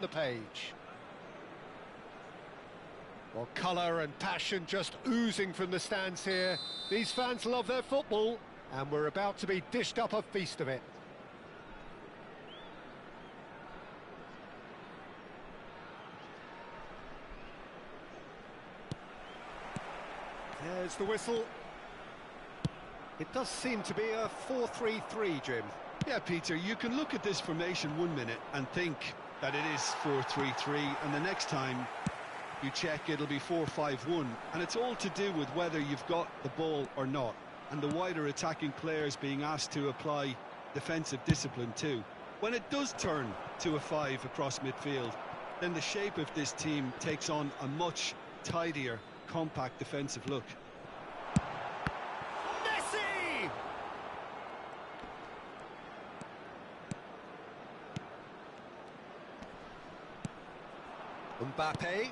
the page. Well, colour and passion just oozing from the stands here. These fans love their football, and we're about to be dished up a feast of it. There's the whistle. It does seem to be a 4-3-3, Jim. Yeah, Peter, you can look at this formation 1 minute and think that it is 4-3-3, and the next time you check it'll be 4-5-1, and it's all to do with whether you've got the ball or not, and the wider attacking players being asked to apply defensive discipline too. When it does turn to a 5 across midfield, then the shape of this team takes on a much tidier, compact defensive look. Messi! Mbappe.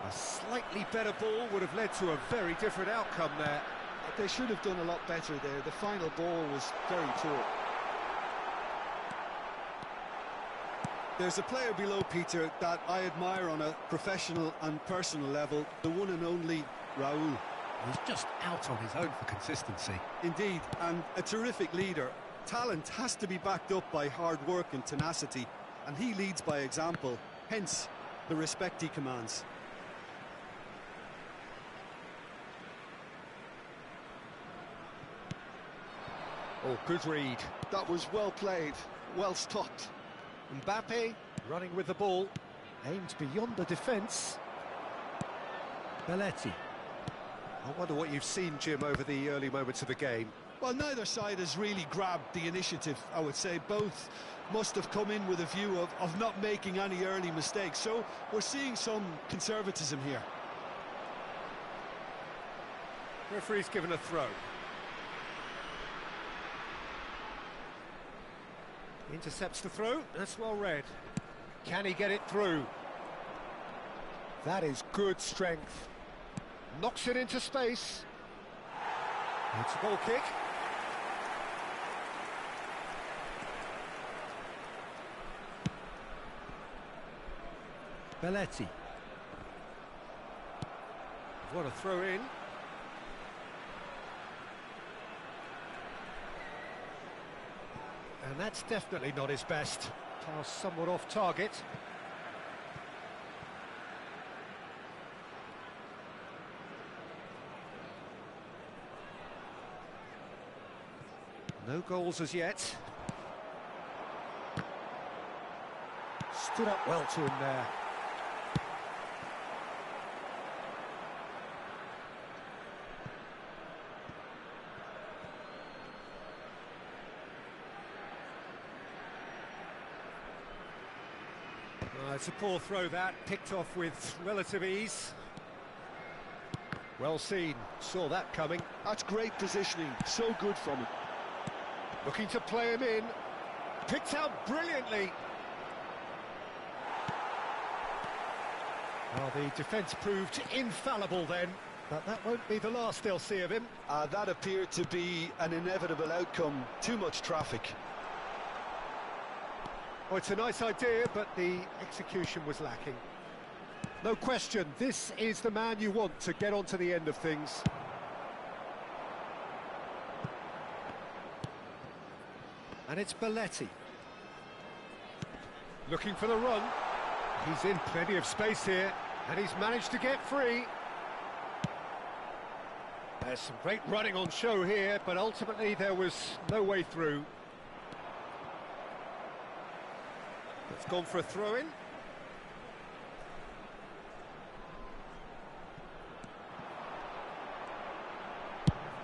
A slightly better ball would have led to a very different outcome there. They should have done a lot better there. The final ball was very poor. There's a player below, Peter, that I admire on a professional and personal level, the one and only Raul. He's just out on his own for consistency. Indeed, and a terrific leader. Talent has to be backed up by hard work and tenacity, and he leads by example, hence the respect he commands. Oh, good read. That was well played, well stopped. Mbappe running with the ball, aimed beyond the defence. Belletti. I wonder what you've seen, Jim, over the early moments of the game. Well, neither side has really grabbed the initiative, I would say. Both must have come in with a view of not making any early mistakes. So we're seeing some conservatism here. Referee's given a throw. Intercepts the throw, that's well read. Can he get it through? That is good strength. Knocks it into space. It's a goal kick. Belletti. What a throw in. And that's definitely not his best. Pass somewhat off target. No goals as yet. Stood up well to him there. It's a poor throw that, picked off with relative ease. Well seen, saw that coming. That's great positioning, so good from him. Looking to play him in. Picked out brilliantly. Well, the defence proved infallible then, but that won't be the last they'll see of him. That appeared to be an inevitable outcome. Too much traffic. Oh, it's a nice idea, but the execution was lacking. No question, this is the man you want to get on to the end of things. And it's Belletti. Looking for the run. He's in plenty of space here, and he's managed to get free. There's some great running on show here, but ultimately there was no way through. It's gone for a throw-in.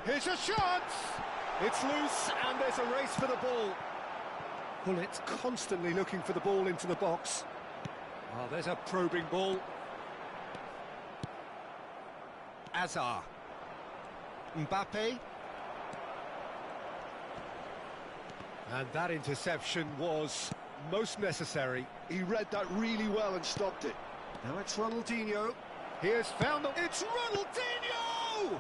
Here's a chance! It's loose, and there's a race for the ball. Well, it's constantly looking for the ball into the box. Oh, there's a probing ball. Azar. Mbappe. And that interception was most necessary. He read that really well and stopped it. Now it's Ronaldinho. He has found the... It's Ronaldinho!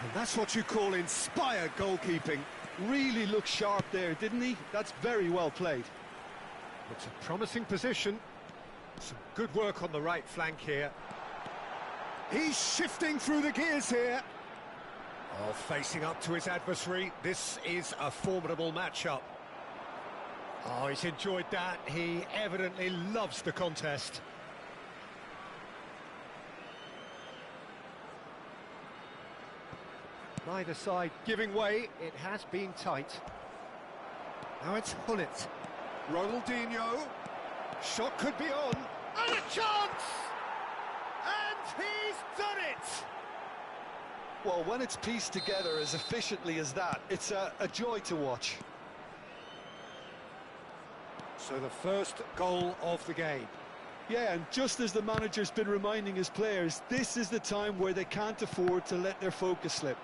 And that's what you call inspired goalkeeping. Really looked sharp there, didn't he? That's very well played. It's a promising position. Some good work on the right flank here. He's shifting through the gears here. Oh, facing up to his adversary. This is a formidable matchup. Oh, he's enjoyed that. He evidently loves the contest. Neither side giving way. It has been tight. Now it's Hullet. Ronaldinho. Shot could be on. And a chance! And he's done it! Well, when it's pieced together as efficiently as that, it's a joy to watch. So the first goal of the game. Yeah, and just as the manager's been reminding his players, this is the time where they can't afford to let their focus slip.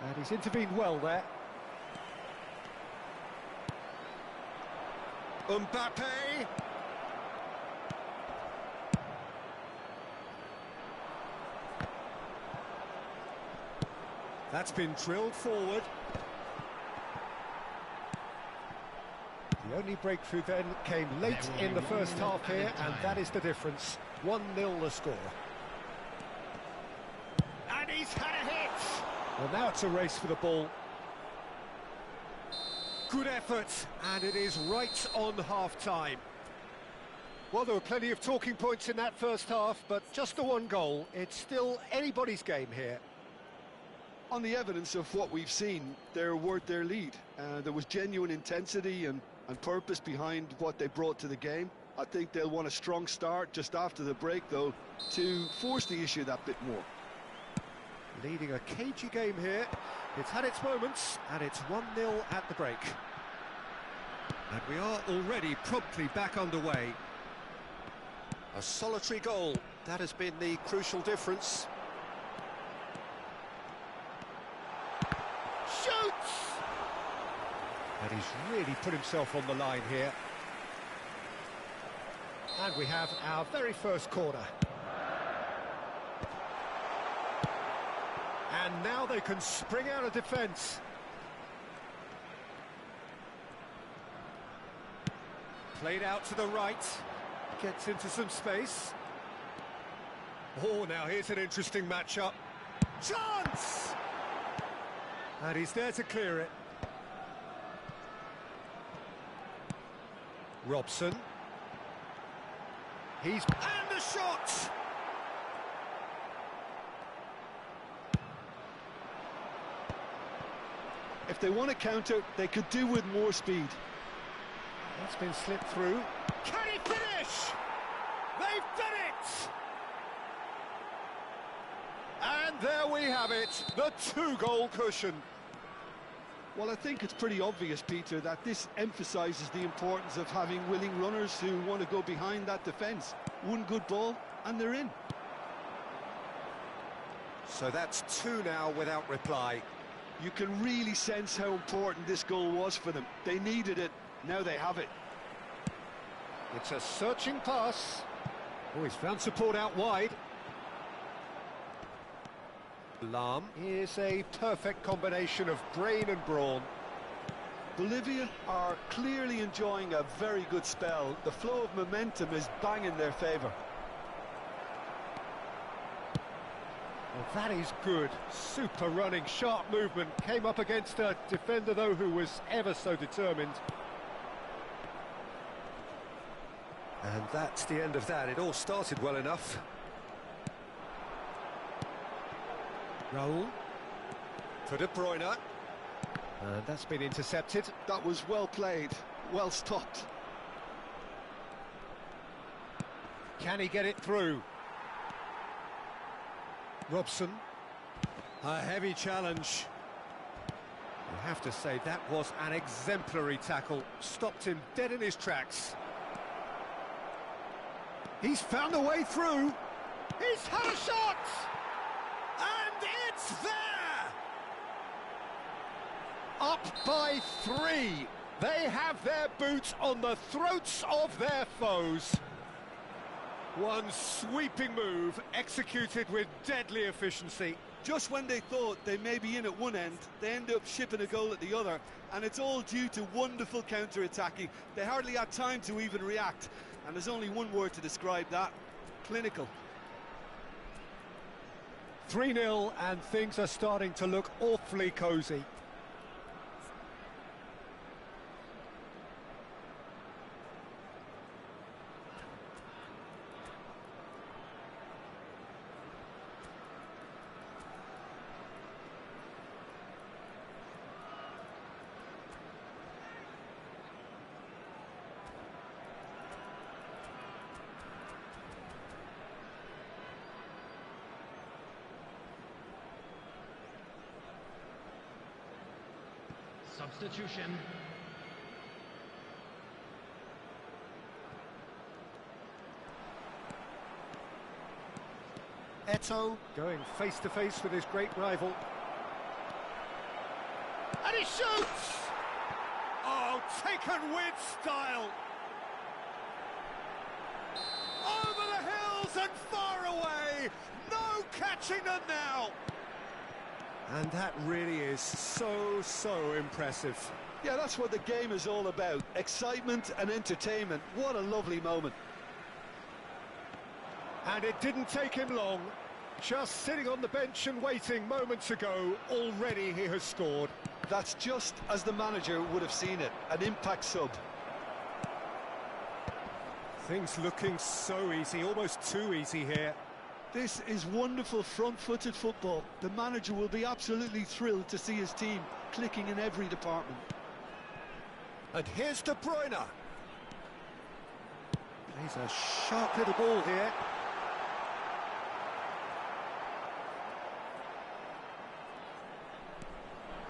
And he's intervened well there. Mbappe. That's been drilled forward. The only breakthrough then came late in the first half here, and that is the difference. 1-0 the score. And he's had a hit! Well, now it's a race for the ball. Good effort, and it is right on half-time. Well, there were plenty of talking points in that first half, but just the one goal. It's still anybody's game here. On the evidence of what we've seen, they're worth their lead. There was genuine intensity and purpose behind what they brought to the game. I think they'll want a strong start just after the break, though, to force the issue that bit more. Leading a cagey game here. It's had its moments, and it's 1-0 at the break. And we are already promptly back underway. A solitary goal. That has been the crucial difference. Shoots! And he's really put himself on the line here. And we have our very first corner. And now they can spring out of defence. Played out to the right. Gets into some space. Oh, now here's an interesting matchup. Chance! And he's there to clear it. Robson. And the shot! If they want to counter, they could do with more speed. That's been slipped through. Can he finish? They've done it! And there we have it, the 2-goal cushion. Well, I think it's pretty obvious, Peter, that this emphasises the importance of having willing runners who want to go behind that defence. One good ball, and they're in. So that's 2 now without reply. You can really sense how important this goal was for them. They needed it, now they have it. It's a searching pass. Oh, he's found support out wide. Lahm is a perfect combination of brain and brawn. Bolivia are clearly enjoying a very good spell. The flow of momentum is bang in their favour. Well, that is good. Super running, sharp movement. Came up against a defender, though, who was ever so determined. And that's the end of that. It all started well enough. Raul. For De Bruyne. And that's been intercepted. That was well played, well stopped. Can he get it through? Robson. A heavy challenge. You have to say that was an exemplary tackle. Stopped him dead in his tracks. He's found a way through. He's had a shot! And it's there! Up by 3. They have their boots on the throats of their foes. One sweeping move, executed with deadly efficiency. Just when they thought they may be in at one end, they end up shipping a goal at the other, and it's all due to wonderful counter-attacking. They hardly had time to even react, and there's only one word to describe that: clinical. 3-0, and things are starting to look awfully cosy. Substitution. Eto'o going face-to-face with his great rival. And he shoots! Oh, taken with style! Over the hills and far away! No catching them now! And that really is so impressive. Yeah, that's what the game is all about. Excitement and entertainment. What a lovely moment. And it didn't take him long. Just sitting on the bench and waiting moments ago, already he has scored. That's just as the manager would have seen it. An impact sub. Things looking so easy, almost too easy here. This is wonderful front-footed football. The manager will be absolutely thrilled to see his team clicking in every department. And here's De Bruyne. Plays a sharp little ball here.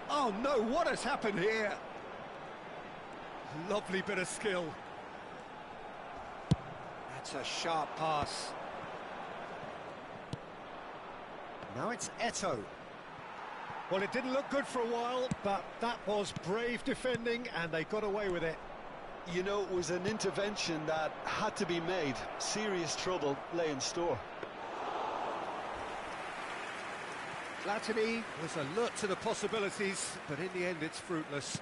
Oh no, what has happened here? Lovely bit of skill. That's a sharp pass. Now it's Eto'o. Well, it didn't look good for a while, but that was brave defending, and they got away with it. You know, it was an intervention that had to be made. Serious trouble lay in store. Platini was alert to the possibilities, but in the end it's fruitless.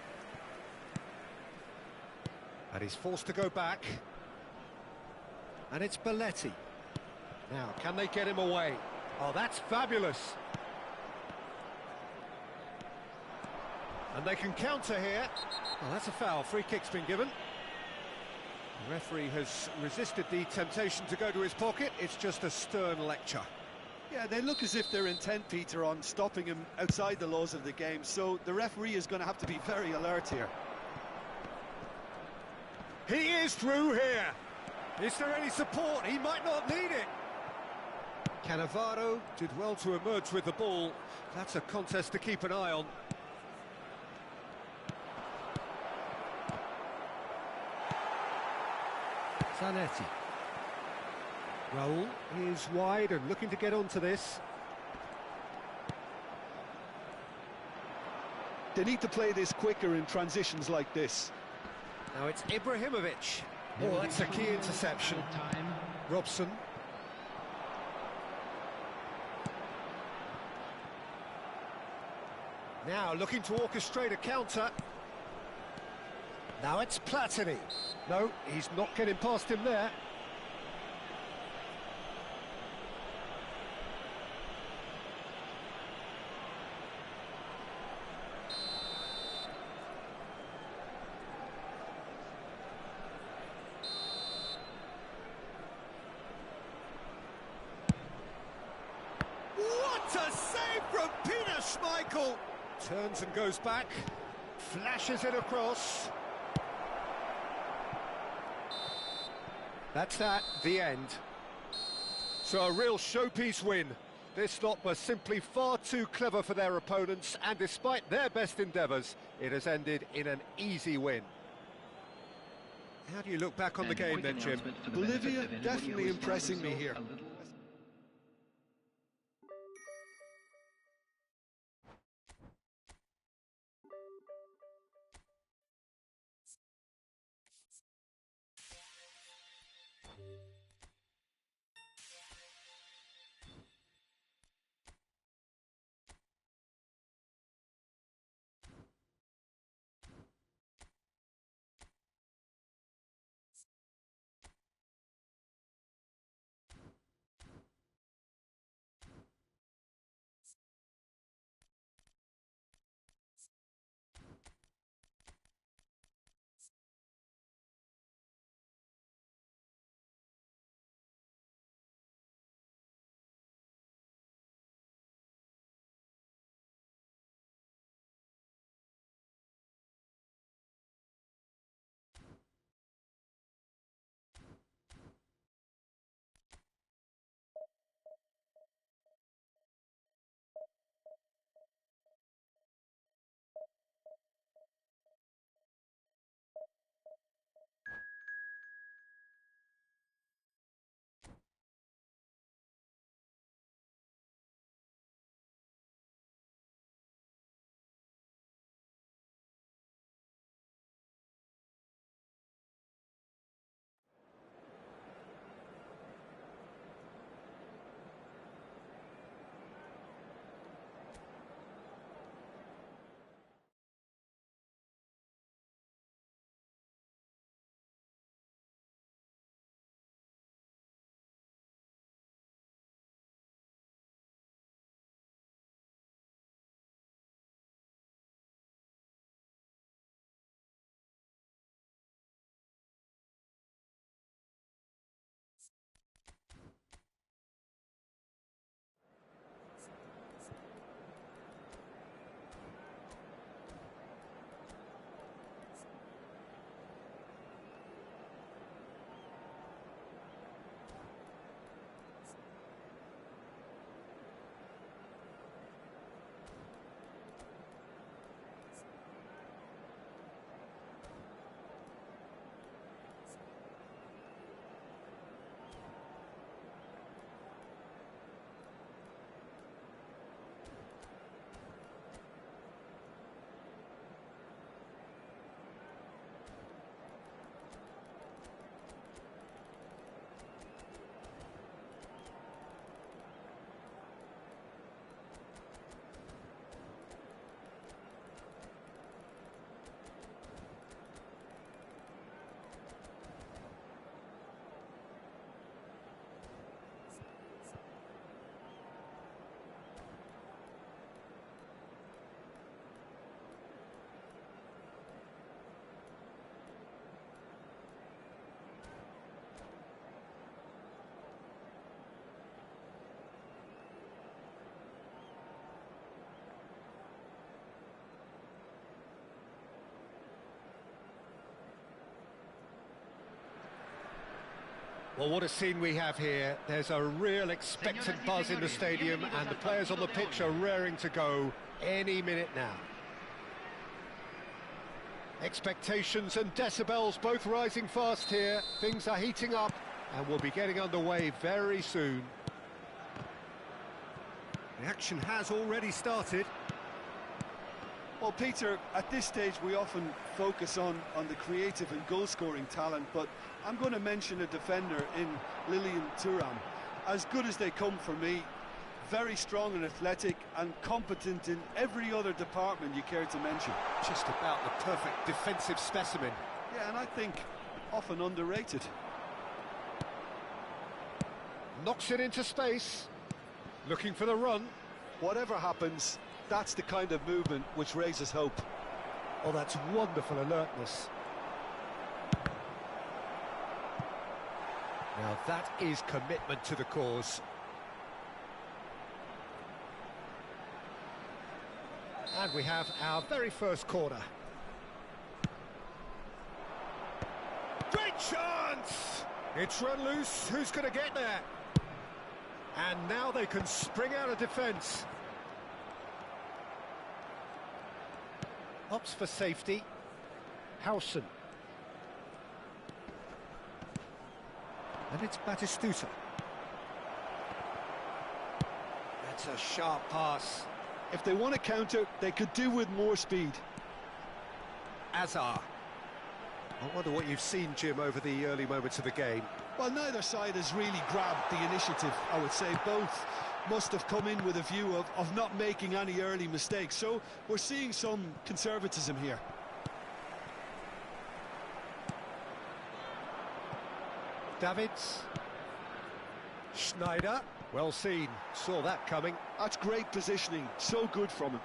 And he's forced to go back. And it's Belletti. Now, can they get him away? Oh, that's fabulous. And they can counter here. Oh, that's a foul. Free kick's been given. The referee has resisted the temptation to go to his pocket. It's just a stern lecture. Yeah, they look as if they're intent, Peter, on stopping him outside the laws of the game, so the referee is going to have to be very alert here. He is through here. Is there any support? He might not need it. Cannavaro did well to emerge with the ball. That's a contest to keep an eye on. Zanetti. Raul is wide and looking to get onto this. They need to play this quicker in transitions like this. Now it's Ibrahimovic. Oh, that's a key interception. Robson. Now looking to orchestrate a counter. Now it's Platini. No, he's not getting past him there. What a save from Peter Schmeichel! Turns and goes back, flashes it across. That's the end. So a real showpiece win. This lot was simply far too clever for their opponents, and despite their best endeavours, it has ended in an easy win. How do you look back on the game then, Jim? Bolivia definitely impressing me here. Well, what a scene we have here. There's a real expectant buzz in the stadium, and the players on the pitch are raring to go any minute now. Expectations and decibels both rising fast here. Things are heating up, and we'll be getting underway very soon. The action has already started. Well, Peter, at this stage we often focus on the creative and goal-scoring talent, but I'm going to mention a defender in Lilian Thuram. As good as they come for me, very strong and athletic and competent in every other department you care to mention. Just about the perfect defensive specimen. Yeah, and I think often underrated. Knocks it into space. Looking for the run. Whatever happens, that's the kind of movement which raises hope. Oh, that's wonderful alertness. Now that is commitment to the cause. And we have our very first corner. Great chance! It's run loose. Who's going to get there? And now they can spring out of defence. Opts for safety. Howson. And it's Batistuta. That's a sharp pass. If they want to counter, they could do with more speed. Azar. I wonder what you've seen, Jim, over the early moments of the game. Well, neither side has really grabbed the initiative, I would say. Both must have come in with a view of not making any early mistakes. So we're seeing some conservatism here. Davids. Schneider. Well seen. Saw that coming. That's great positioning. So good from him.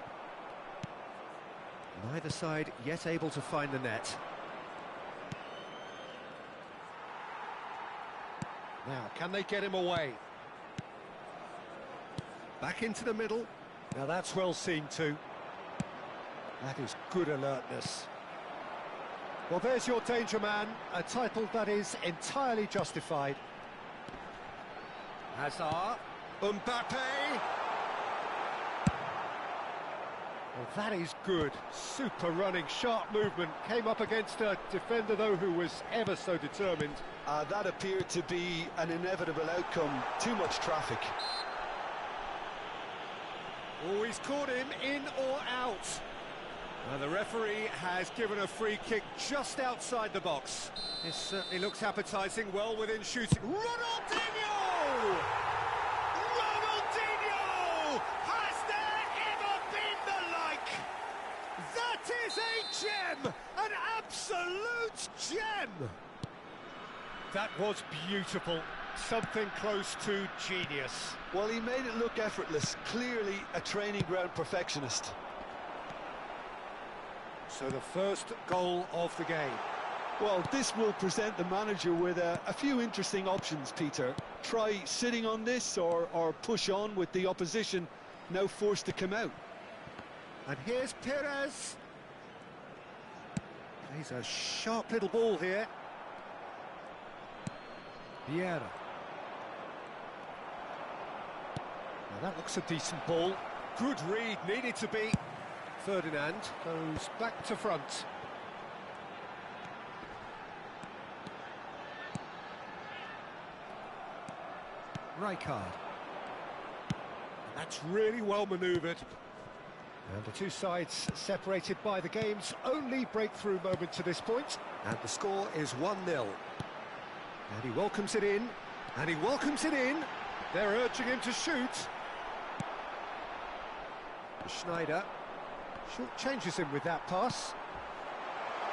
Neither side yet able to find the net. Now, can they get him away? Back into the middle. Now that's well seen too. That is good alertness. Well, there's your danger man, a title that is entirely justified. Hazard, Mbappe. Well, that is good. Super running, sharp movement. Came up against a defender, though, who was ever so determined. That appeared to be an inevitable outcome. Too much traffic. Oh, he's caught him in or out. And the referee has given a free kick just outside the box. This certainly looks appetising, well within shooting. Ronaldinho! Ronaldinho! Has there ever been the like? That is a gem! An absolute gem! That was beautiful. Something close to genius. Well, he made it look effortless. Clearly a training ground perfectionist. So the first goal of the game. Well, this will present the manager with a few interesting options, Peter. Try sitting on this or push on with the opposition now forced to come out. And here's Perez. He's a sharp little ball here. Vieira. Now that looks a decent ball. Good read, needed to be. Ferdinand goes back to front. Rijkaard. That's really well manoeuvred. And the two sides separated by the game's only breakthrough moment to this point. And the score is 1-0. And he welcomes it in. And he welcomes it in. They're urging him to shoot. Schneider short changes him with that pass.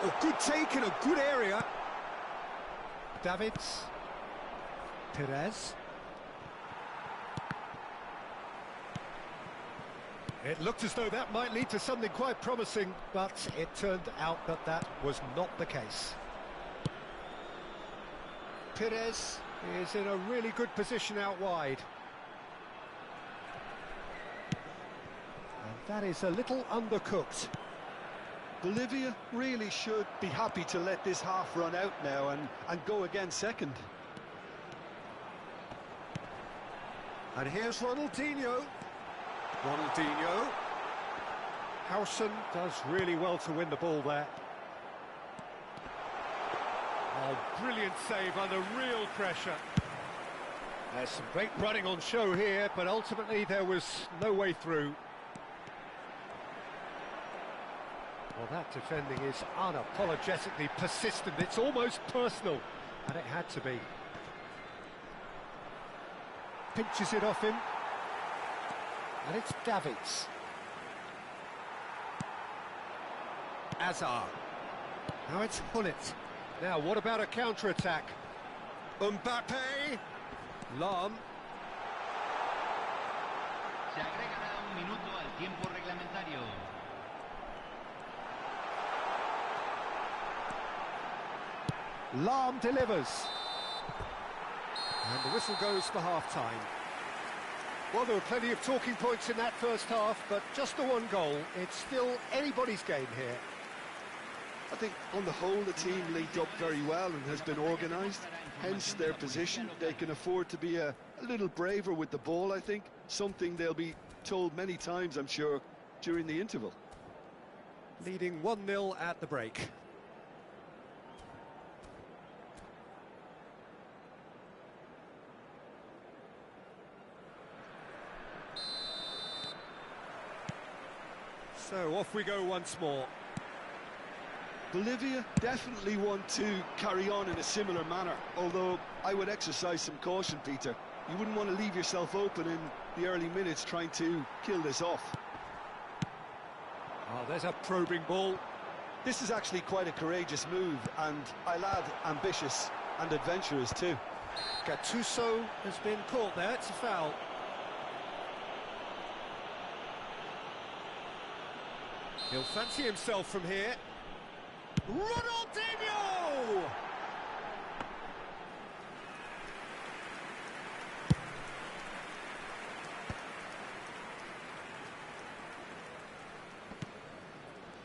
Oh, good take in a good area. Davids. Perez. It looked as though that might lead to something quite promising, but it turned out that that was not the case. Perez is in a really good position out wide. And that is a little undercooked. Bolivia really should be happy to let this half run out now and go again second. And here's Ronaldinho. Ronaldinho. Howson does really well to win the ball there. Oh, brilliant save under real pressure. There's some great running on show here, but ultimately there was no way through. Well, that defending is unapologetically persistent. It's almost personal, and it had to be. Pinches it off him. And it's Davids. Azar. Now it's Hullet. Now, what about a counter-attack? Mbappe. Lam. Se agregará un minuto al tiempo reglamentario. Lam delivers. And the whistle goes for half-time. Well, there were plenty of talking points in that first half, but just the one goal. It's still anybody's game here. I think on the whole the team linked up very well and has been organised, hence their position. They can afford to be a little braver with the ball, I think, something they'll be told many times, I'm sure, during the interval. Leading 1-0 at the break. So off we go once more. Bolivia definitely want to carry on in a similar manner, although I would exercise some caution, Peter. You wouldn't want to leave yourself open in the early minutes trying to kill this off. Oh, there's a probing ball. This is actually quite a courageous move, and I'll add ambitious and adventurous too. Gattuso has been caught there, it's a foul. He'll fancy himself from here. Ronaldinho!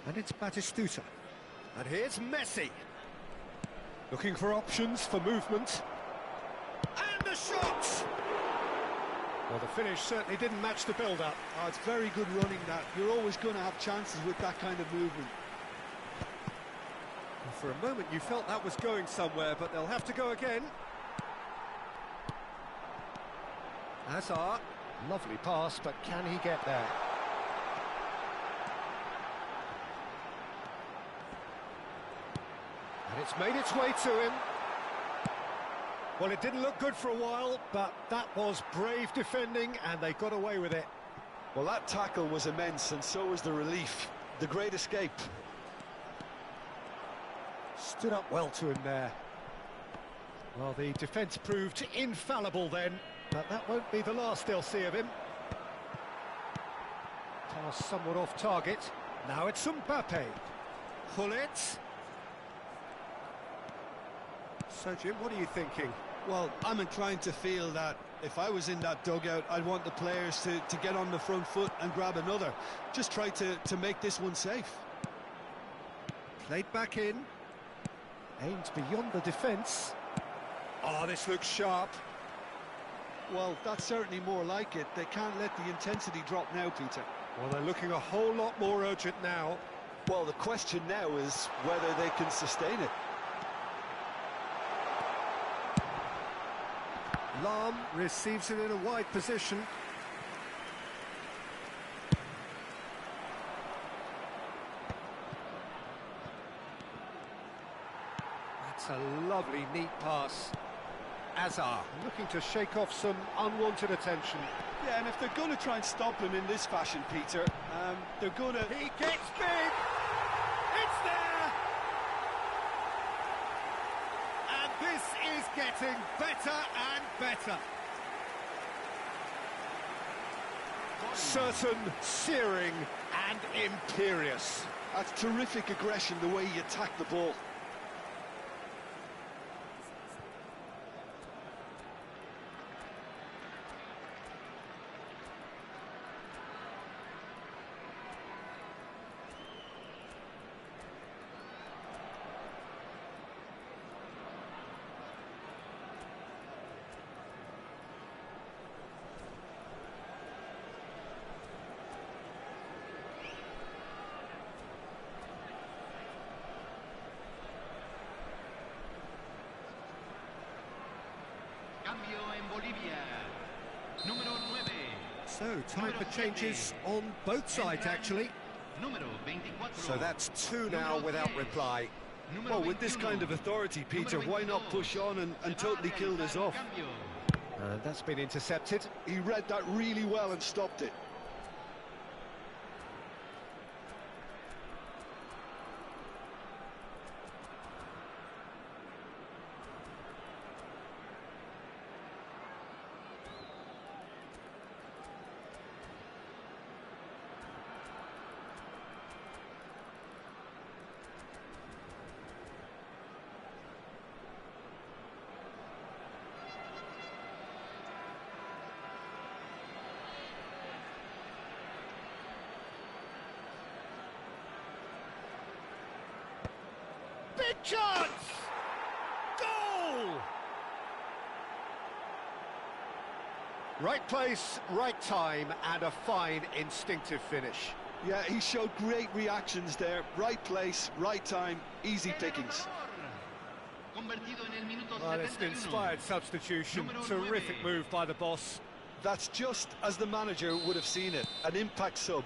And it's Batistuta. And here's Messi. Looking for options for movement. And the shot! Well, the finish certainly didn't match the build-up. Oh, it's very good running, that. You're always going to have chances with that kind of movement. Well, for a moment you felt that was going somewhere, but they'll have to go again. Azar, lovely pass, but can he get there? And it's made its way to him. Well, it didn't look good for a while, but that was brave defending, and they got away with it. Well, that tackle was immense, and so was the relief. The great escape. Stood up well to him there. Well, the defence proved infallible then, but that won't be the last they'll see of him. Pass somewhat off target. Now it's Mbappe. Hullet. So, Jim, what are you thinking? Well, I'm inclined to feel that if I was in that dugout, I'd want the players to get on the front foot and grab another. Just try to make this one safe. Played back in. Aimed beyond the defence. Oh, this looks sharp. Well, that's certainly more like it. They can't let the intensity drop now, Peter. Well, they're looking a whole lot more urgent now. Well, the question now is whether they can sustain it. Lam receives it in a wide position. That's a lovely, neat pass. Azar looking to shake off some unwanted attention. Yeah, and if they're going to try and stop him in this fashion, Peter, they're going to... He gets big! It's there! And this is getting better and better. Certain, searing and imperious. That's terrific aggression, the way he attacked the ball. Cambio en Bolivia. Número 9. So, time for changes on both sides, actually. Número 24. So that's two now without reply. Well, with this kind of authority, Peter, why not push on and totally kill this off? And that's been intercepted. He read that really well and stopped it. Big chance! Goal! Right place, right time, and a fine instinctive finish. Yeah, he showed great reactions there. Right place, right time, easy pickings. Well, it's an inspired substitution. Terrific move by the boss. That's just as the manager would have seen it, an impact sub.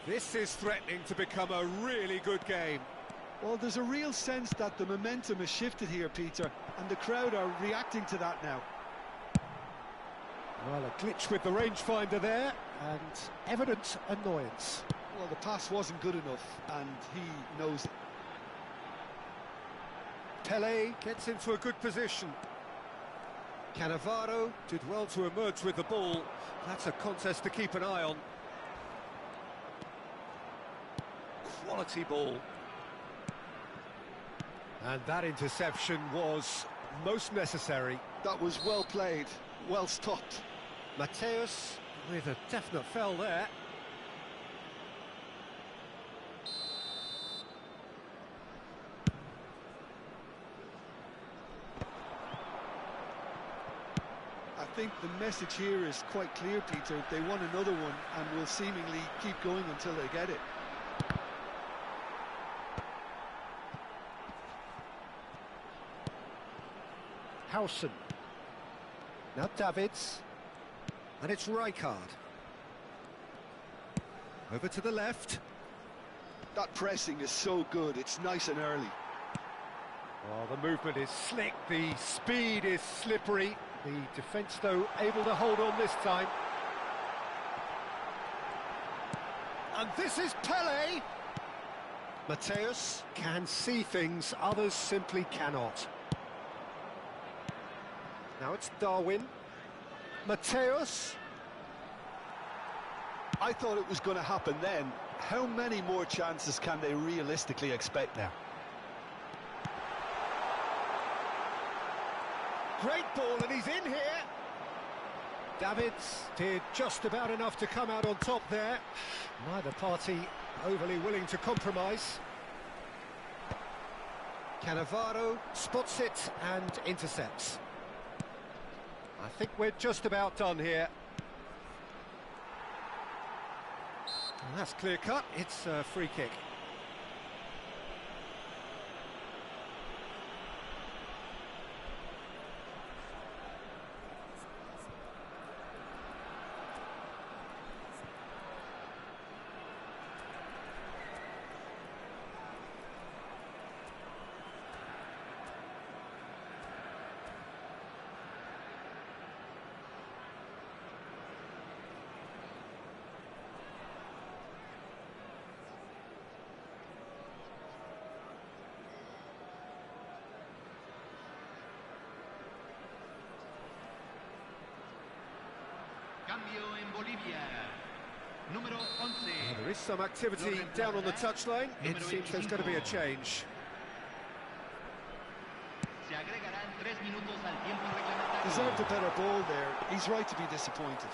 This is threatening to become a really good game. Well, there's a real sense that the momentum has shifted here, Peter, and the crowd are reacting to that now. Well, a glitch with the rangefinder there, and evident annoyance. Well, the pass wasn't good enough, and he knows it. Pele gets into a good position. Cannavaro did well to emerge with the ball. That's a contest to keep an eye on. Quality ball. And that interception was most necessary. That was well played, well stopped. Mateus with a definite foul there. I think the message here is quite clear, Peter. They want another one and will seemingly keep going until they get it. Howson. Now Davids. And it's Rijkaard. Over to the left. That pressing is so good, it's nice and early. Oh, the movement is slick, the speed is slippery. The defence, though, able to hold on this time. And this is Pele! Mateus can see things others simply cannot. Now it's Darwin. Mateus. I thought it was going to happen then. How many more chances can they realistically expect now? Great ball, and he's in here. Davids did just about enough to come out on top there. Neither party overly willing to compromise. Cannavaro spots it and intercepts. I think we're just about done here. And that's clear cut, it's a free kick. Cambio en Bolivia. Número 11. There is some activity down on the touchline. It seems there's going to be a change. Se agregarán 3 minutos al tiempo reglamentario. Deserved a better ball there. He's right to be disappointed.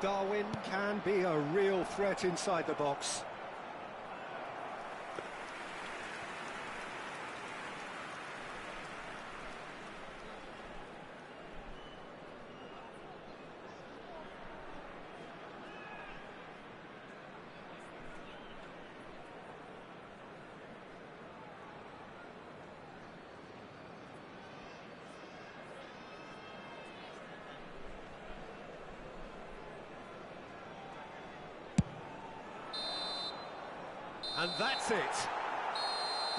Darwin can be a real threat inside the box. And that's it.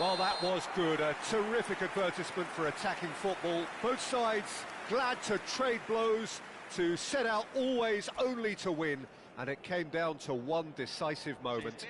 Well, that was good. A terrific advertisement for attacking football. Both sides glad to trade blows, to set out always only to win. And it came down to one decisive moment.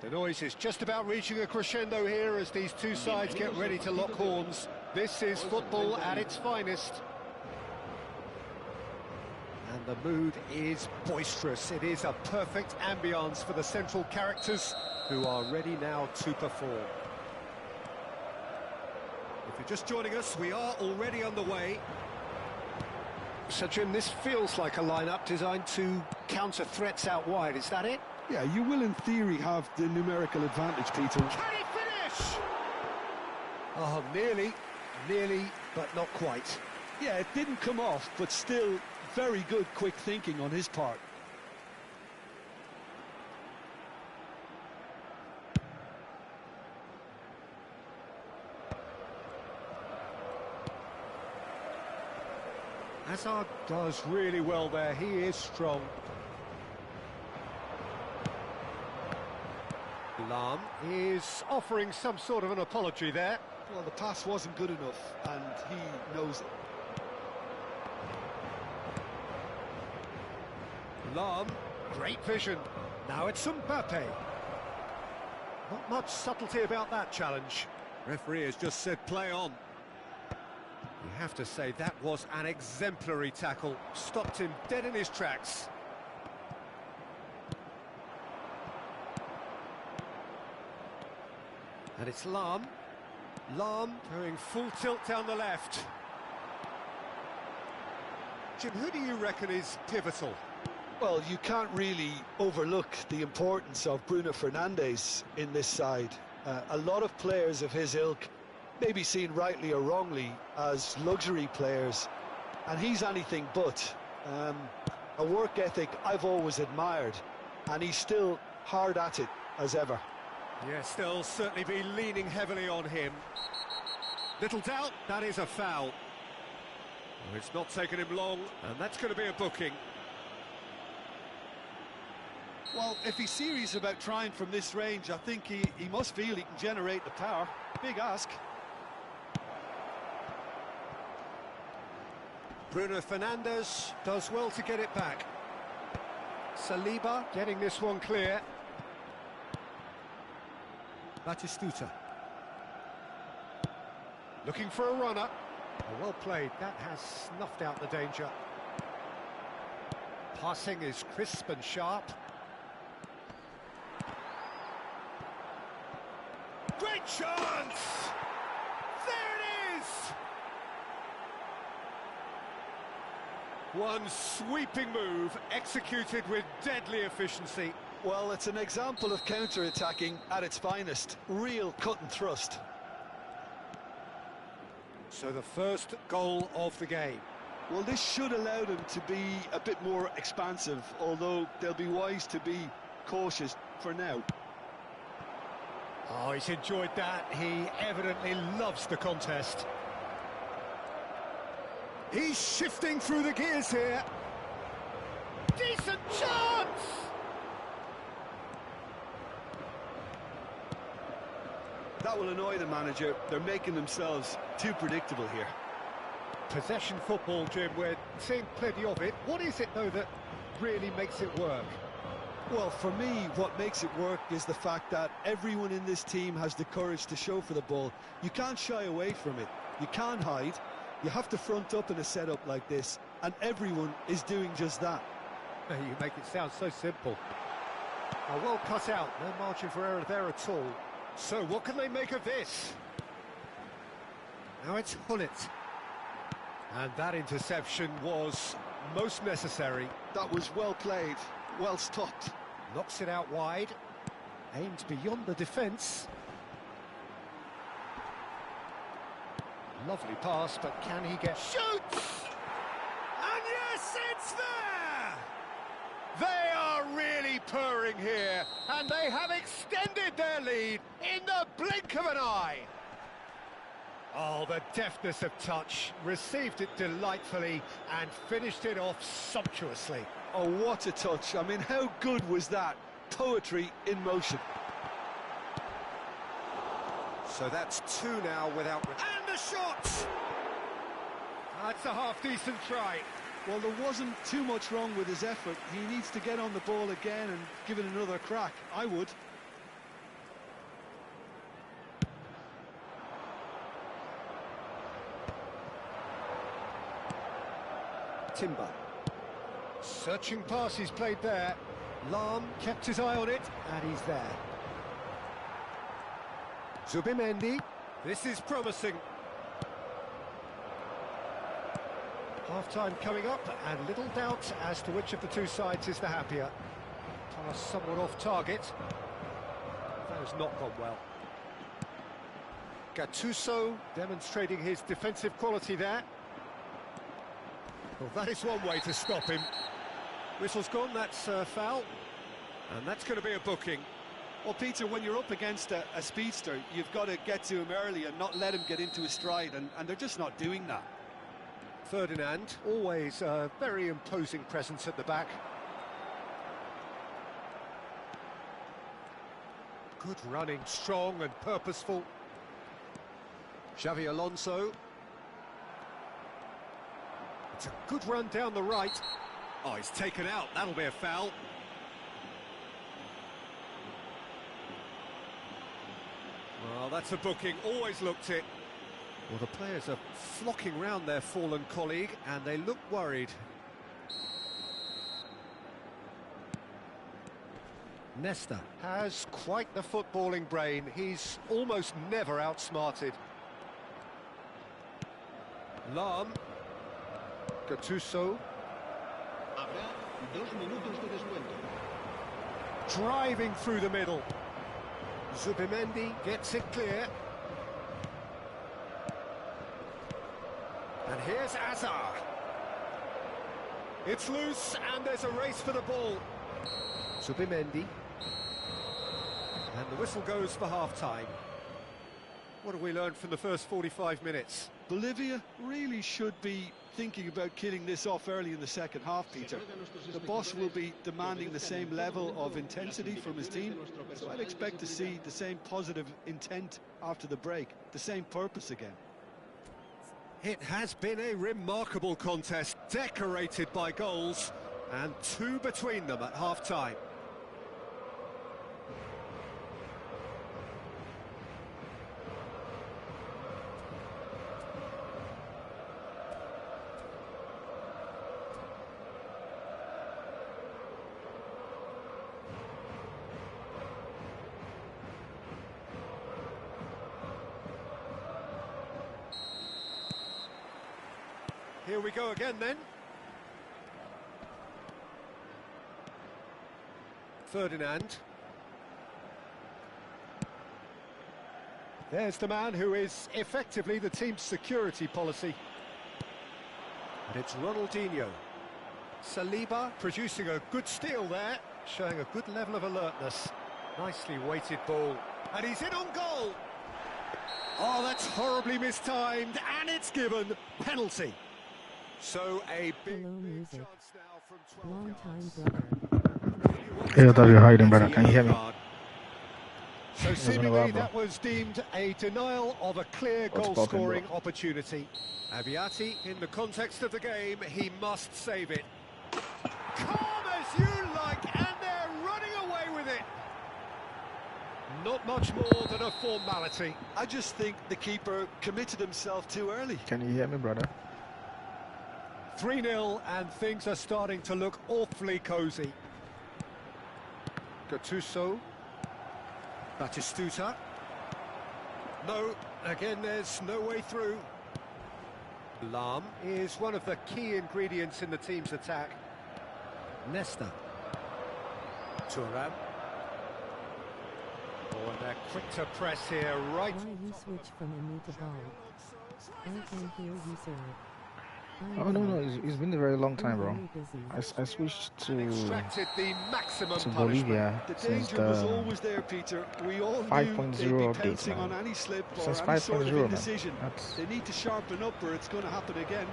The noise is just about reaching a crescendo here as these two sides get ready to lock horns. This is football at its finest. And the mood is boisterous. It is a perfect ambience for the central characters who are ready now to perform. If you're just joining us, we are already underway. So, Jim, this feels like a lineup designed to counter threats out wide. Is that it? Yeah, you will in theory have the numerical advantage, Peter. Can he finish? Oh, nearly, but not quite. Yeah, it didn't come off, but still very good quick thinking on his part. Hazard does really well there. He is strong. Lahm is offering some sort of an apology there. Well, the pass wasn't good enough, and he knows it. Lahm, great vision. Now it's Mbappe. Not much subtlety about that challenge. Referee has just said play on. You have to say that was an exemplary tackle. Stopped him dead in his tracks. And it's Lahm. Lahm going full tilt down the left. Jim, who do you reckon is pivotal? Well, you can't really overlook the importance of Bruno Fernandes in this side. A lot of players of his ilk may be seen rightly or wrongly as luxury players, and he's anything but. A work ethic I've always admired, and he's still hard at it as ever. Yes, they'll certainly be leaning heavily on him. Little doubt, that is a foul. Well, it's not taken him long, and that's going to be a booking. Well, if he's serious about trying from this range, I think he must feel he can generate the power. Big ask. Bruno Fernandes does well to get it back. Saliba getting this one clear. Batistuta. Looking for a runner. Oh, well played. That has snuffed out the danger. Passing is crisp and sharp. Great chance! There it is! One sweeping move, executed with deadly efficiency. Well, it's an example of counter-attacking at its finest. Real cut and thrust. So the first goal of the game. Well, this should allow them to be a bit more expansive, although they'll be wise to be cautious for now. Oh, he's enjoyed that. He evidently loves the contest. He's shifting through the gears here. Decent chance! That will annoy the manager. They're making themselves too predictable here. Possession football, Jim, we're seeing plenty of it. What is it, though, that really makes it work? Well, for me, what makes it work is the fact that everyone in this team has the courage to show for the ball. You can't shy away from it. You can't hide. You have to front up in a setup like this, and everyone is doing just that. You make it sound so simple. Oh, well cut out. No margin for error there at all. So, what can they make of this? Now it's Hullet. And that interception was most necessary. That was well played, well stopped. Knocks it out wide. Aimed beyond the defence. Lovely pass, but can he get... Shoots! And yes, it's there! They are really purring here, and they have extended their lead in the blink of an eye. Oh, the deftness of touch, received it delightfully and finished it off sumptuously. Oh, what a touch. I mean, how good was that? Poetry in motion. So that's two now without... And the shot! That's a half-decent try. Well, there wasn't too much wrong with his effort. He needs to get on the ball again and give it another crack. I would. Timber. Searching pass he's played there. Lahm kept his eye on it, and he's there. Zubimendi. This is promising. Half-time coming up, and little doubt as to which of the two sides is the happier. Pass somewhat off target. That has not gone well. Gattuso demonstrating his defensive quality there. Well, that is one way to stop him. Whistle's gone, that's a foul. And that's going to be a booking. Well, Peter, when you're up against a speedster, you've got to get to him early and not let him get into his stride, and they're just not doing that. Ferdinand, always a very imposing presence at the back. Good running, strong and purposeful. Xavi Alonso. It's a good run down the right. Oh, he's taken out, that'll be a foul. Well, that's a booking, always looked it. Well, the players are flocking round their fallen colleague, and they look worried. Nesta has quite the footballing brain. He's almost never outsmarted. Lahm. Gattuso. Habrá 2 minutos de descuento. Driving through the middle. Zubimendi gets it clear. And here's Azar. It's loose, and there's a race for the ball. Zubimendi. And the whistle goes for half-time. What have we learned from the first 45 minutes? Bolivia really should be thinking about killing this off early in the second half, Peter. The boss will be demanding the same level of intensity from his team, so I'd expect to see the same positive intent after the break, the same purpose again. It has been a remarkable contest, decorated by goals, and 2 between them at half-time. Here we go again then. Ferdinand. There's the man who is effectively the team's security policy. And it's Ronaldinho. Saliba producing a good steal there, showing a good level of alertness. Nicely weighted ball. And he's in on goal! Oh, that's horribly mistimed, and it's given. Penalty. So a big chance now from 12 Long-time yards. brother. I thought you were hiding, brother. Can you hear me? So seemingly that was deemed a denial of a clear goal-scoring opportunity. Abiati, in the context of the game, he must save it. Calm as you like, and they're running away with it. Not much more than a formality. I just think the keeper committed himself too early. Can you hear me, brother? 3-0, and things are starting to look awfully cosy. Gattuso. Batistuta. No, again there's no way through. Lahm is one of the key ingredients in the team's attack. Nesta. Thuram. Oh, and they're quick to press here, right. Why you switch from eFootball? I can hear you, sir. Oh, no, it's been a very long time, bro. Very busy. I switched Extracted the maximum to punishment. Bolivia The since danger was the always there, Peter. We all knew 5.0 they'd be update, pouncing man. on any slip or Since any sort of 5.0, man. indecision. That's They need to sharpen up or it's going to happen again.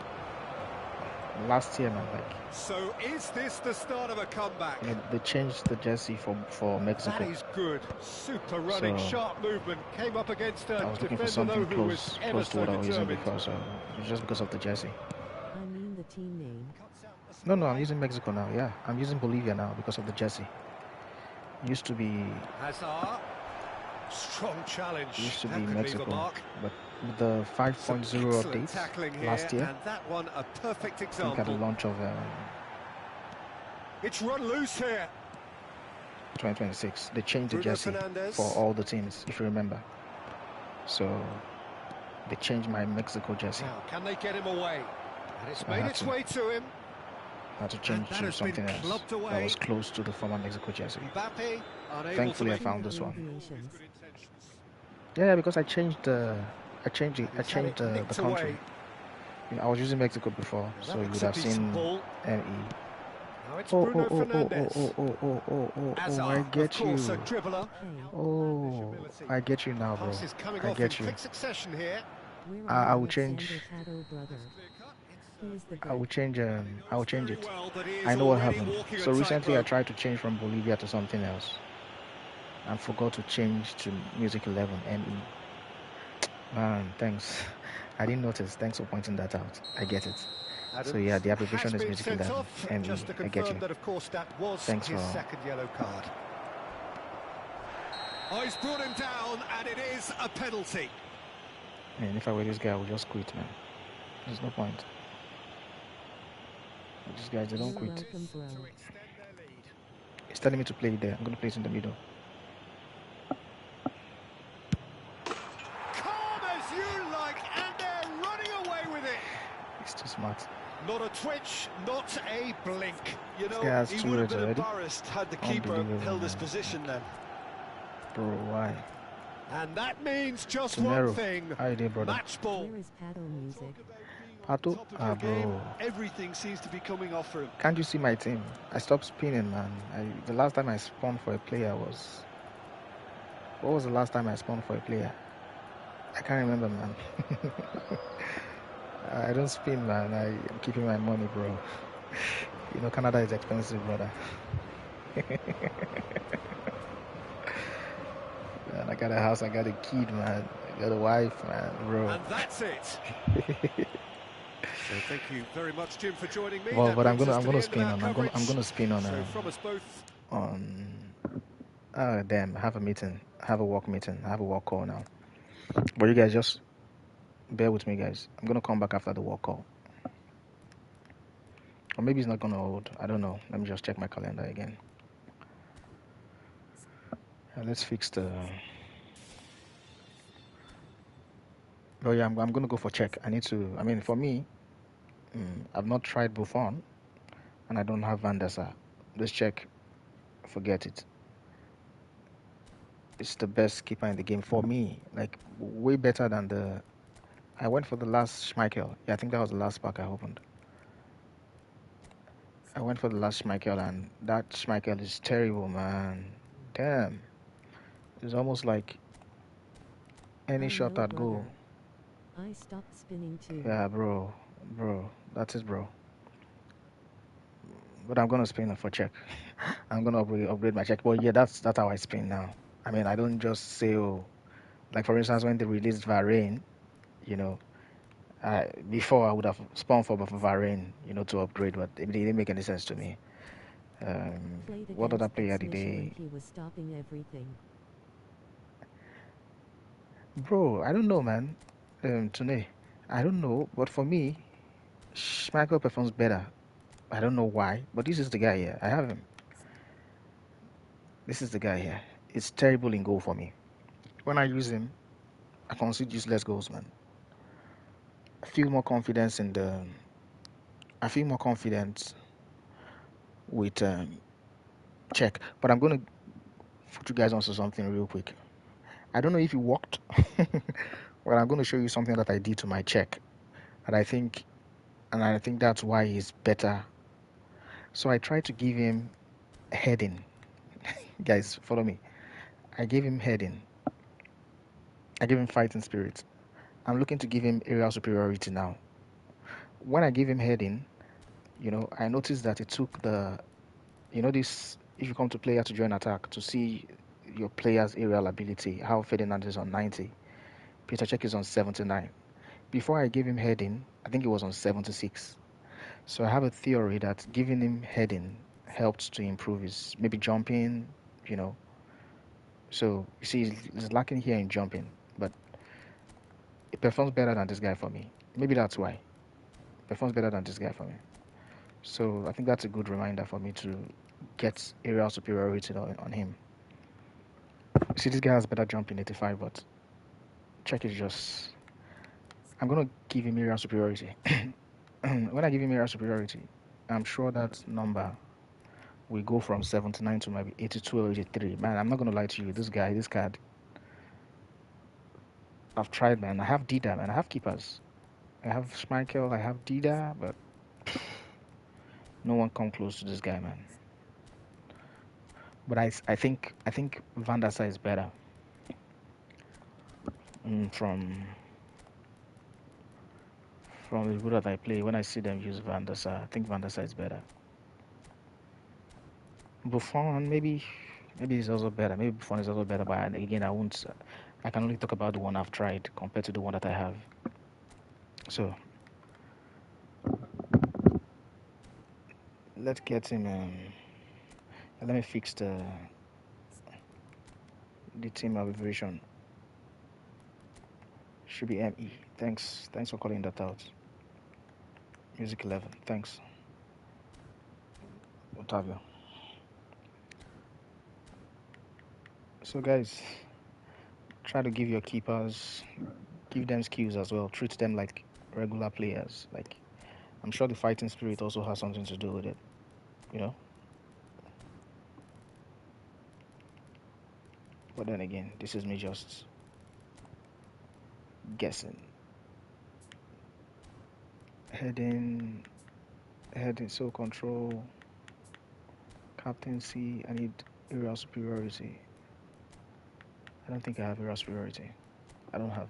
last year, man. Like, So is this the start of a comeback? you know, they changed the jersey for Mexico. That is good. Super running, So, sharp movement. Came up against a I was looking for defender though something who was ever close to so what I was using determined. before, so just because of the jersey. I mean the team name. No, I'm using Mexico now. Yeah, I'm using Bolivia now because of the jersey. Used to be Hazard. Strong challenge. used to That be could leave a Mexico, mark. but with the Some 5.0 excellent update tackling here, last year. and that one a perfect I think at the example. launch of It's run loose here. 2026, they changed the Bruno jersey Fernandes. for all the teams, if you remember. So they changed my Mexico jersey. Now, can they get him away? And it's So I made had its to. way to him. I had to change that to has been something else clubbed that away. was close to the former Mexico jersey. Mbappe, unable Thankfully, to I make found this one. Abbreviations. Yeah, because I changed the He's had it the nicked country. away. You know, I was using Mexico before, Now so that you looks would a have decent seen ball. ME. Now it's Oh, Bruno oh, oh, oh, oh, Fernandes. oh, oh, oh, oh, oh, I Hazard, of get course, a you. dribbler. Oh, I get you now, bro. Passes coming I off in get you. quick succession here. Where I are will you, change. Alexander Pato brother? Who's the I will goat? change. I will change Very it. well, but he is I know what already happened. walking a So recently, I tightrope. tried to change from Bolivia to something else, and forgot to change to Music 11 ME. Man, thanks. I didn't notice. Thanks for pointing that out. I get it. So yeah, the abbreviation is been Music sent 11 off, ME. just to I get confirm you. that, of course, that was Thanks his for. second yellow card. Oh, he's brought him down, and it is a penalty. Man, if I were this guy, I would just quit, man. There's no point. These guys, they don't You're quit. welcome, bro. He's telling me to play it there. I'm going to play it in the middle. Calm as you like, and they're running away with it. He's too smart. Not a twitch, not a blink. You This know, guy has he 2 would have reds been already. embarrassed had the keeper Unbelievable, held his man. position then. Bro, why? And that means just Tomorrow. one thing. How you doing, brother? Match ball. Where is Pato music? Pato? Top of your game, Bro. everything seems to be coming off for him. Can't you see my team? I stopped spinning, man. The last time I spawned for a player was... What was the last time I spawned for a player? I can't remember, man. I don't spin, man. I'm keeping my money, bro. You know, Canada is expensive, brother. Man, I got a house, I got a kid, man. I got a wife, man, bro. And that's it. So thank you very much, Jim, for joining me. Well, That but I'm brings us gonna to spin the end on. of our I'm coverage. gonna spin on. So from us both, On. Oh damn! I have a meeting. I have a work meeting. I have a work call now. But you guys just bear with me, guys. I'm gonna come back after the work call. Or maybe it's not gonna hold. I don't know. Let me just check my calendar again. Let's fix the. Oh yeah, I'm gonna go for check. I need to. I mean, for me, I've not tried Buffon, and I don't have Van der Sar. Let's check. Forget it. It's the best keeper in the game for me. Like way better than the. I went for the last Schmeichel. Yeah, I think that was the last pack I opened. I went for the last Schmeichel, and that Schmeichel is terrible, man. Damn. It's almost like any shot know, at goal. brother. I stopped spinning too. Yeah, bro. That's it, bro. But I'm gonna spin it for check. I'm gonna upgrade my check. But yeah, that's how I spin now. I mean, I don't just say, oh, like for instance, when they released Varane, you know, before I would have spun for Varane, you know, to upgrade, but it didn't make any sense to me. Played What other against player did Ex-Mission they? and he was stopping everything. Bro, I don't know, man. Today, I don't know, but for me, Schmeichel performs better. I don't know why, but this is the guy here. I have him. This is the guy here. It's terrible in goal for me. When I use him, I concede useless goals, man. I feel more confidence in the. I feel more confident with check. But I'm gonna put you guys onto something real quick. I don't know if it worked, but I'm gonna show you something that I did to my check, and I think that's why he's better. So I tried to give him heading. Guys, follow me. I gave him heading. I gave him fighting spirit. I'm looking to give him aerial superiority now. When I gave him heading, you know, I noticed that it took the, you know, this, if you come to player to join attack to see your player's aerial ability, how Ferdinand is on 90, Peter Cech is on 79. Before I gave him heading, I think it was on 76. So I have a theory that giving him heading helped to improve his maybe jumping, you know. So you see, he's lacking here in jumping, but It performs better than this guy for me. Maybe that's why. It performs better than this guy for me. So I think that's a good reminder for me to get aerial superiority on him. See, this guy has better jump in 85, but check is just. I'm gonna give him aerial superiority. When I give him aerial superiority, I'm sure that number will go from 79 to maybe 82 or 83. Man, I'm not gonna lie to you. This guy, this card, I've tried, man. I have Dida, man. I have keepers. I have Schmeichel. I have Dida, but no one come close to this guy, man. But I think Van der Sar is better from the people that I play. When I see them use Van der Sar, I think Van der Sar is better. Buffon, maybe he's also better. Maybe Buffon is also better, but again, I won't. I can only talk about the one I've tried compared to the one that I have. So let's get him. Let me fix the team abbreviation. Should be ME. Thanks for calling that out. Music 11. Thanks, Otavio. So guys, try to give your keepers, give them skills as well. Treat them like regular players. Like, I'm sure the fighting spirit also has something to do with it. You know. But then again, this is me just guessing. Heading, so control, captaincy. I need aerial superiority. I don't think I have aerial superiority. I don't have.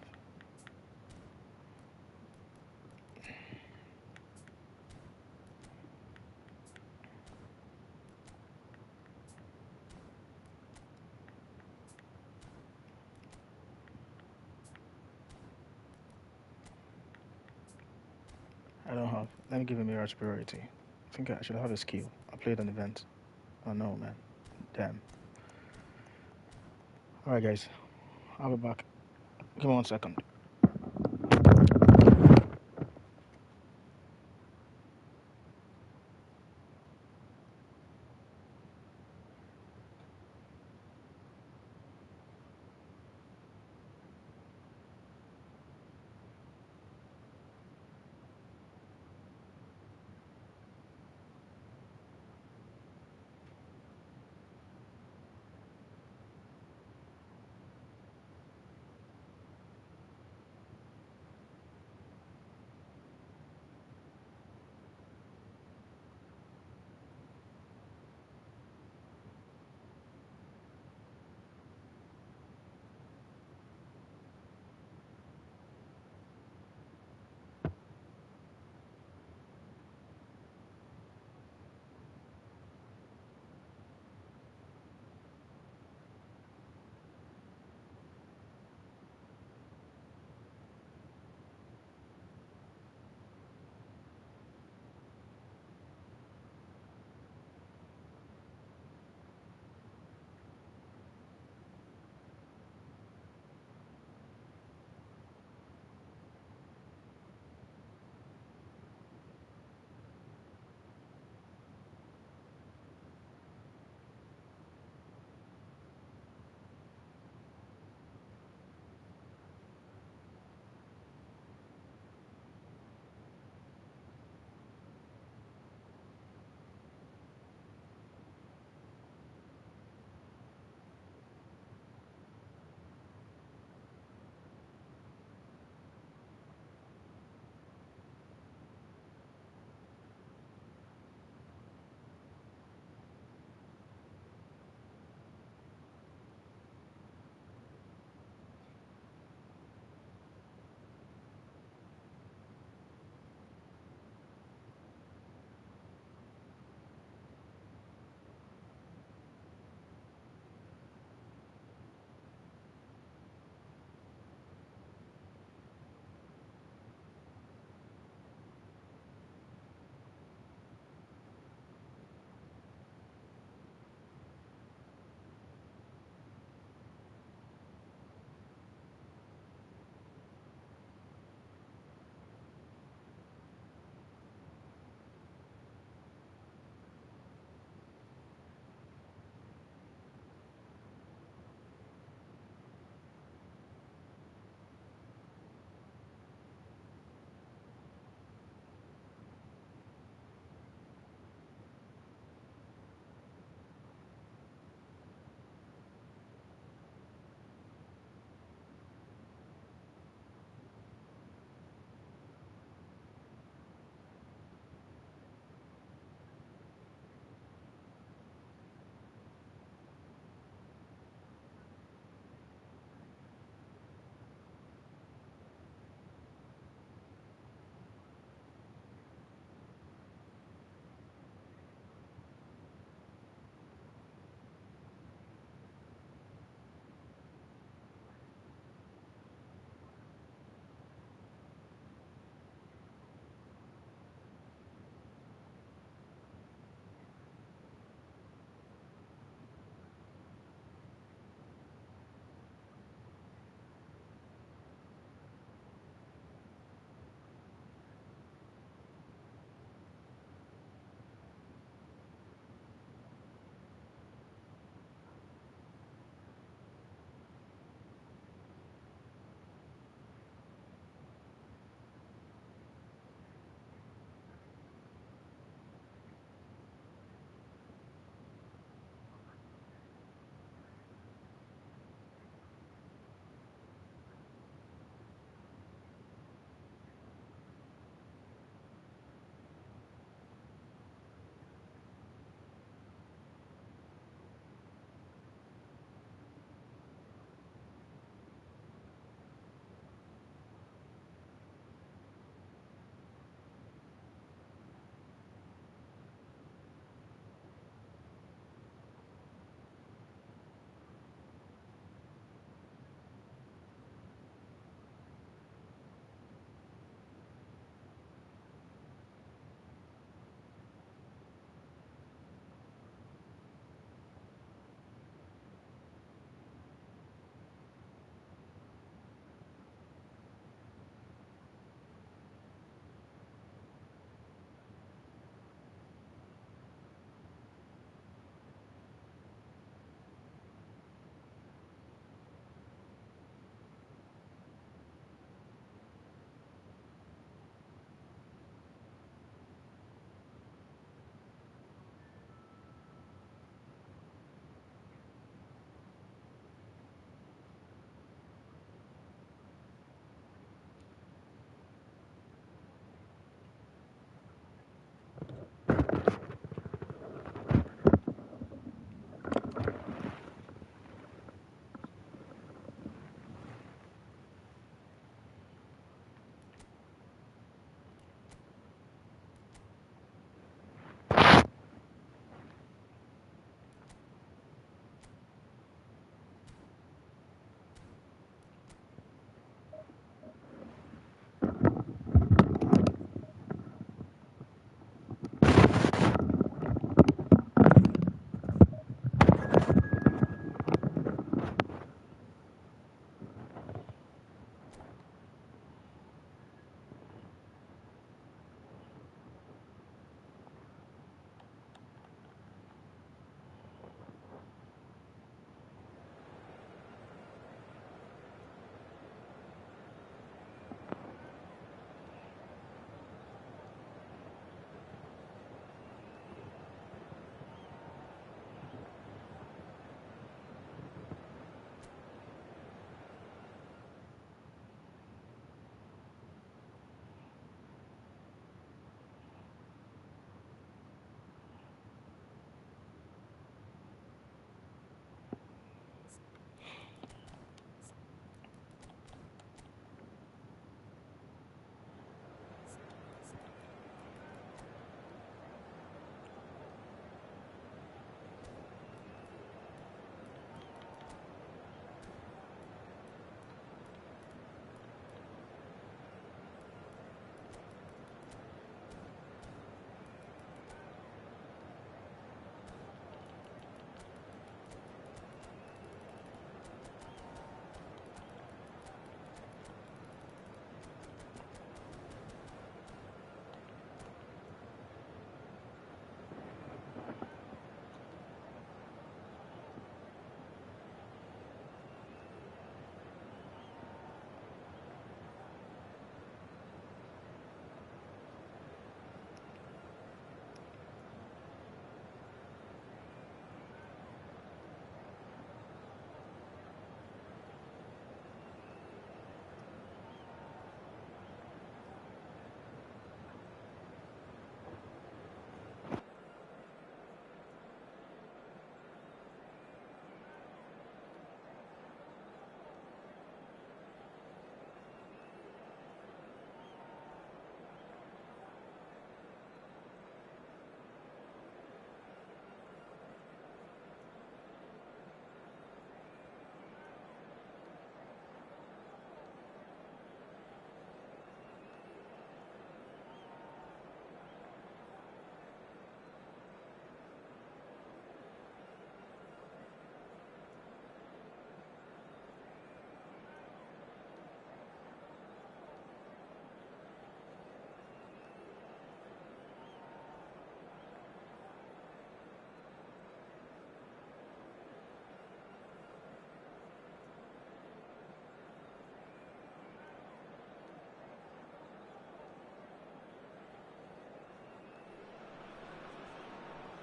I don't have. Let me give him aerial superiority. I think I should have a skill. I played an event. Oh no, man. Damn. Alright, guys. I'll be back. Give me 1 second.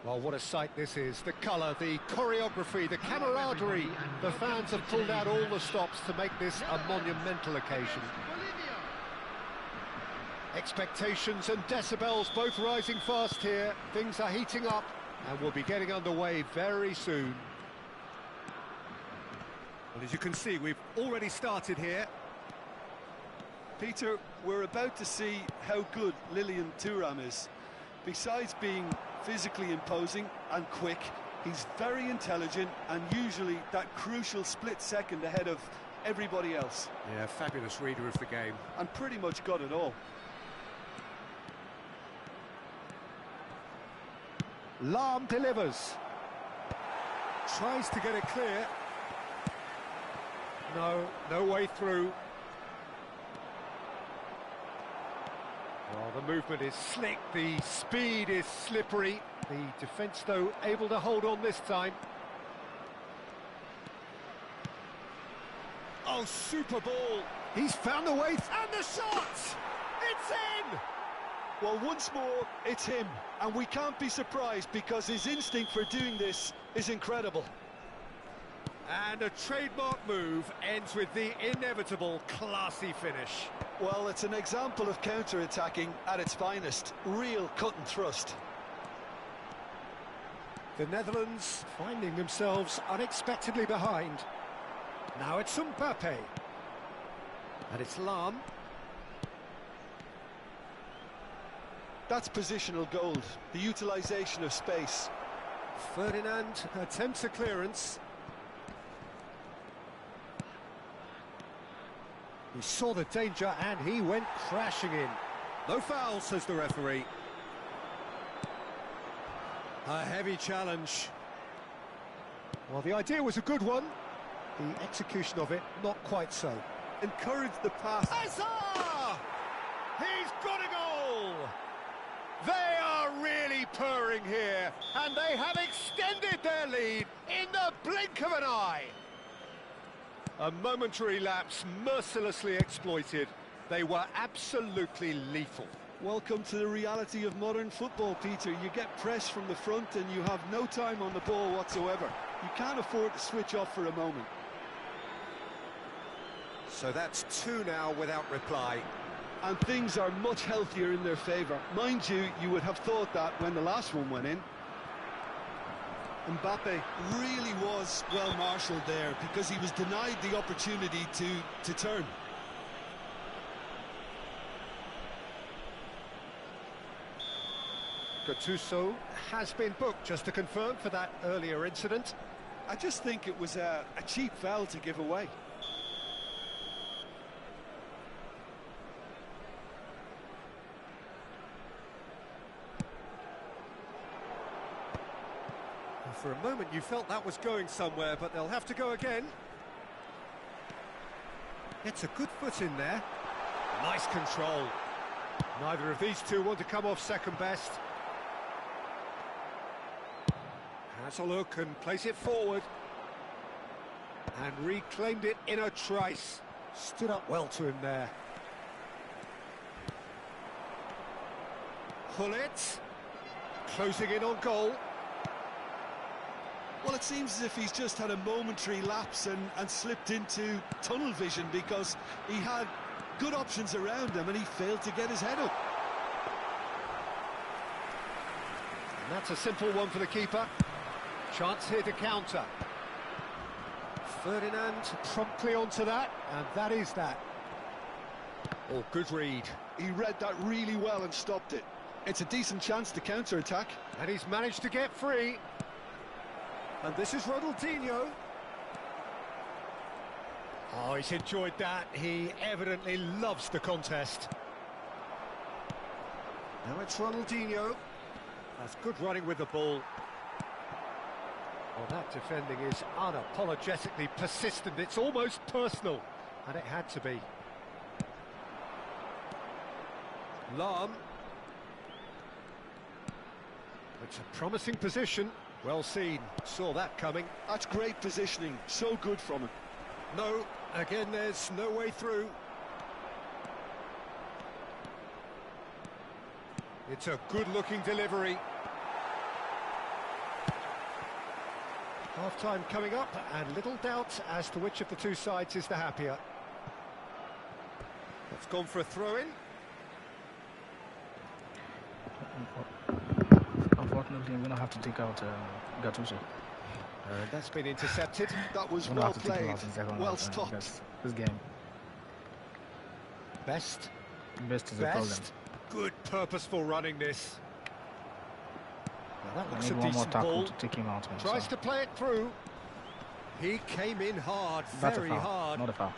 Well, what a sight this is. The colour, the choreography, the camaraderie. The fans have pulled out all the stops to make this a monumental occasion. Expectations and decibels both rising fast here. Things are heating up and we'll be getting underway very soon. Well, as you can see, we've already started here. Peter, we're about to see how good Lilian Thuram is. Besides being physically imposing and quick, he's very intelligent and usually that crucial split second ahead of everybody else. Yeah, fabulous reader of the game. And pretty much got it all. Lahm delivers. Tries to get it clear. No way through. Well, the movement is slick, the speed is slippery. The defence, though, able to hold on this time. Oh, super ball. He's found the way, and the shot! It's in! Well, once more, it's him. And we can't be surprised because his instinct for doing this is incredible. And a trademark move ends with the inevitable classy finish. Well, it's an example of counter-attacking at its finest. Real cut and thrust. The Netherlands finding themselves unexpectedly behind. Now it's Mbappe. And it's Lahm. That's positional gold, the utilisation of space. Ferdinand attempts a clearance. He saw the danger and he went crashing in. No foul, says the referee. A heavy challenge. Well, the idea was a good one. The execution of it, not quite so. Encourage the pass. Hazard! He's got a goal! They are really purring here, and they have extended their lead in the blink of an eye. A momentary lapse mercilessly exploited. They were absolutely lethal. Welcome to the reality of modern football, Peter. You get press from the front and you have no time on the ball whatsoever. You can't afford to switch off for a moment. So that's two now without reply. And things are much healthier in their favour. Mind you, you would have thought that when the last one went in. Mbappe really was well marshalled there because he was denied the opportunity to turn. Gattuso has been booked, just to confirm, for that earlier incident. I just think it was a cheap foul to give away. For a moment you felt that was going somewhere, but they'll have to go again. Gets a good foot in there. Nice control. Neither of these two want to come off second best. Has a look and plays it forward. And reclaimed it in a trice. Stood up well to him there. Hullet. Closing in on goal. Well, it seems as if he's just had a momentary lapse and slipped into tunnel vision because he had good options around him and he failed to get his head up. And that's a simple one for the keeper. Chance here to counter. Ferdinand promptly onto that, and that is that. Oh, good read. He read that really well and stopped it. It's a decent chance to counter-attack. And he's managed to get free. And this is Ronaldinho. Oh, he's enjoyed that. He evidently loves the contest. Now it's Ronaldinho. That's good running with the ball. Well, that defending is unapologetically persistent. It's almost personal. And it had to be. Lahm. It's a promising position. Well seen, saw that coming. That's great positioning, so good from him. No, again there's no way through. It's a good-looking delivery. Half-time coming up, and little doubt as to which of the two sides is the happier. It's gone for a throw-in. Unfortunately, I'm going to have to take out Gattuso. That's been intercepted. That was I'm gonna well have to take him played, out in second well half, stopped. because this game, Best. best is a problem. Best. Good purposeful running this. Well, that I looks a need one more decent tackle ball. to take him out. Man, Tries so. to play it through. He came in hard, That's very a foul, hard. not a foul.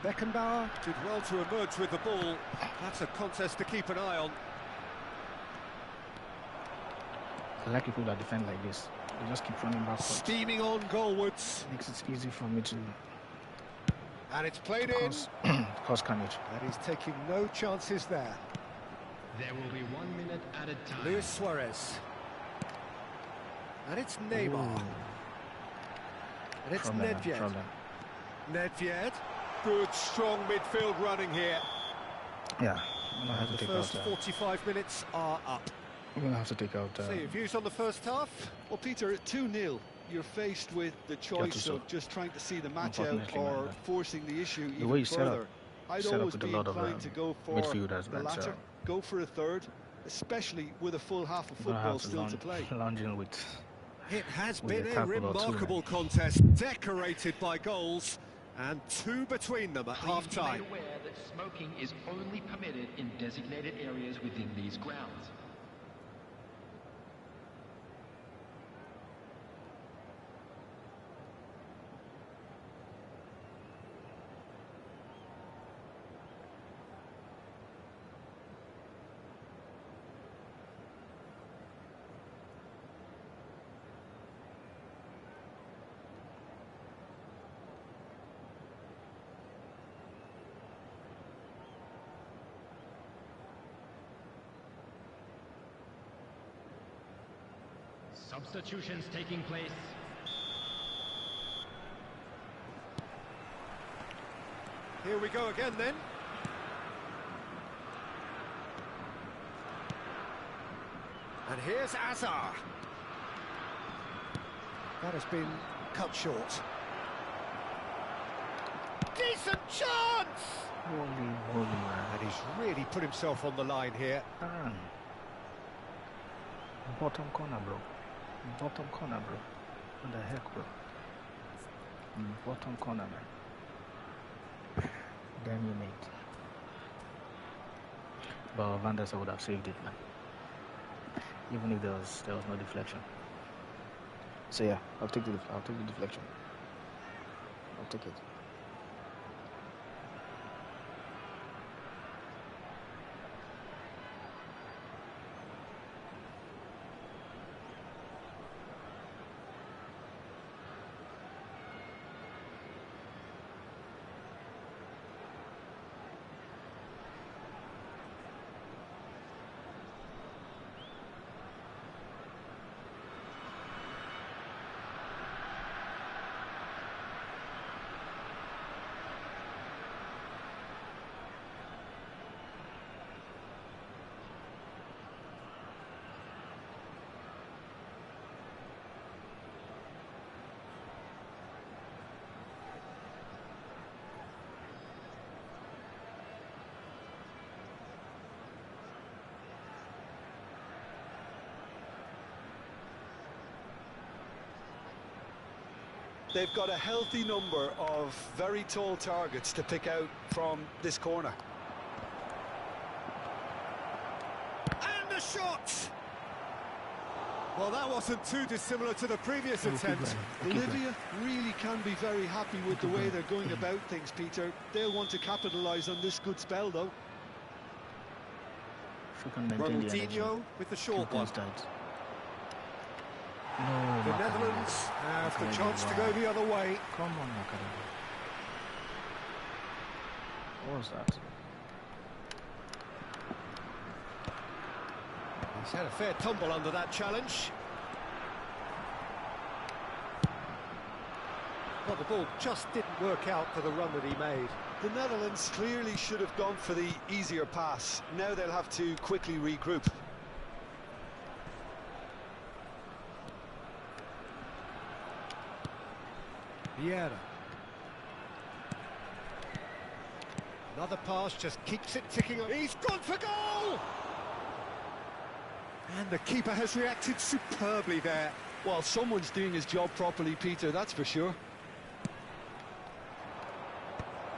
Beckenbauer did well to emerge with the ball. That's a contest to keep an eye on. I like people that defend like this. They just keep running backwards. Steaming on goalwards. Makes it easy for me to And it's played in. cause carnage. And he's taking no chances there. There will be 1 minute at a time. Luis Suarez. And it's Neymar. Ooh. And it's Problem, man, Nedved. problem. Nedved. Good, strong midfield running here. Yeah, I'm gonna have to The take first out. 45 minutes are up. I'm gonna have to take out. So your views on the first half? Well, Peter, at 2-0, you're faced with the choice Gattuso. of just trying to see the match out Unfortunately, or man. forcing the issue The way even you set up- further. I'd set up always with a be lot of, inclined to go for midfielders, the man, latter. so- Go for a third, especially with a full half of I'm gonna football have to still to play. lounge in with. It has With been a a tackle or two, remarkable man. contest, decorated by goals, and two between them at Please be half-time. made aware that smoking is only permitted in designated areas within these grounds. Substitutions taking place. Here we go again then. And here's Azar. That has been cut short. Decent chance! Holy man. And he's really put himself on the line here. Ah. Bottom corner, bro. Bottom corner, bro. What the heck, bro? Bottom corner, man. Damn you, mate. But Van der Sar would have saved it, man. Even if there was no deflection. So yeah, I'll take the deflection. I'll take it. They've got a healthy number of very tall targets to pick out from this corner. And the shot! Well, that wasn't too dissimilar to the previous attempt. Bolivia really can be very happy with the way they're going about things, Peter. They'll want to capitalise on this good spell, though. If we can maintain the energy, Ronaldinho with the short one. No, The Macarena. Netherlands have the Macarena, chance to wow. go the other way. Come on, Macarena. What was that? He's had a fair tumble under that challenge. Well, the ball just didn't work out for the run that he made. The Netherlands clearly should have gone for the easier pass. Now they'll have to quickly regroup. Vieira. Another pass just keeps it ticking on. He's gone for goal! And the keeper has reacted superbly there. Well, someone's doing his job properly, Peter, that's for sure.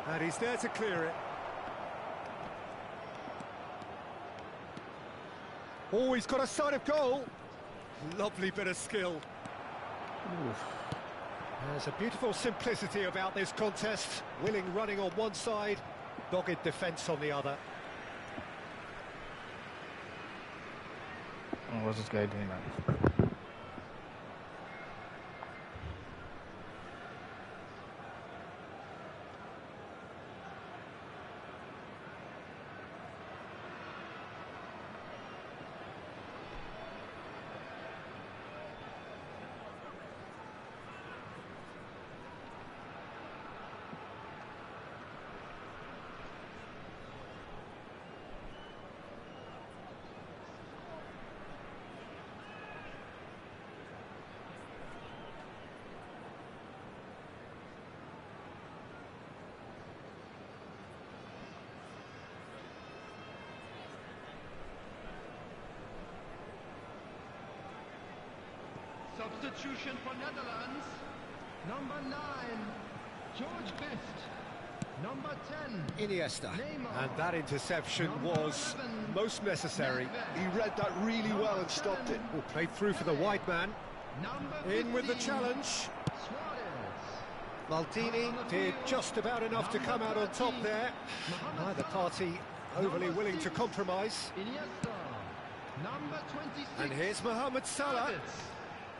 And he's there to clear it. Oh, he's got a sight of goal. Lovely bit of skill. Oof. There's a beautiful simplicity about this contest. Willing running on one side, dogged defence on the other. Oh, what's this guy doing, man? Substitution for Netherlands. Number 9, George Best. Number 10, Iniesta. Neymar. And that interception Number was 11, most necessary. He read that really well and stopped it. Oh, played through for the wide man. Number In with the 15, challenge. Suarez. Maldini did just about enough to come out on top there. Neither party overly willing to compromise. Iniesta. Number 26, And here's Mohamed Salah. Havertz.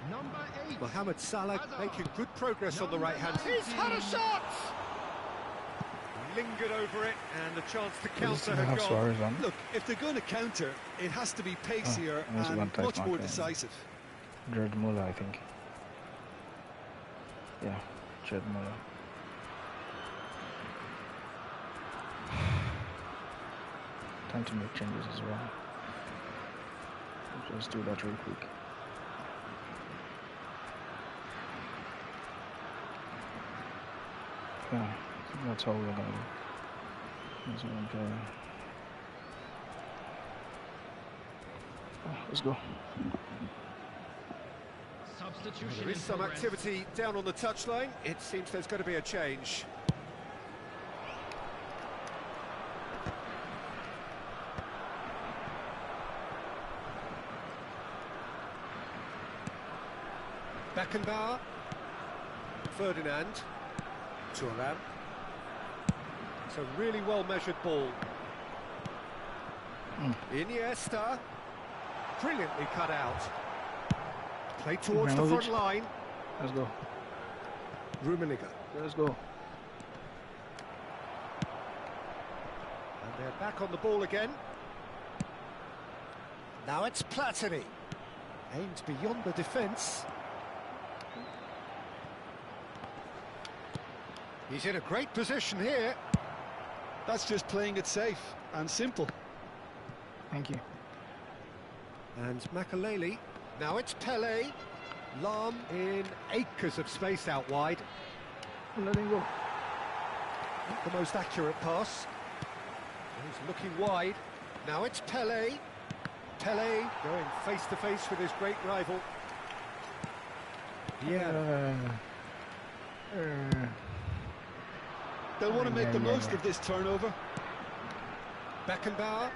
Number 8, Mohamed Salah Hazard. making good progress on the right hand. Number He's had a 19. shot! Lingered over it, and the chance to Does he counter still had have gone. Suarez on? Look, if they're going to counter, it has to be pacier there's one and tight much more marker. decisive. Jared Muller, I think. Yeah, Jared Muller. Time to make changes as well. Let's do that real quick. Yeah, I think that's all we're gonna do. That's what I'm doing. Let's go. Substitution There is in some progress. activity down on the touchline. It seems there's going to be a change. Beckenbauer. Ferdinand. Thuram. It's a really well-measured ball. Iniesta. Brilliantly cut out. Played towards the front Ibrahimovic. line. Let's go. Rummenigge. Let's go. And they're back on the ball again. Now it's Platini. Aimed beyond the defence. He's in a great position here. That's just playing it safe and simple. Thank you. And Makaleli. Now it's Pele. Lahm in acres of space out wide. Let him go. Not the most accurate pass. He's looking wide. Now it's Pele. Pele going face to face with his great rival. Yeah. They'll want to make the most of this turnover. Beckenbauer.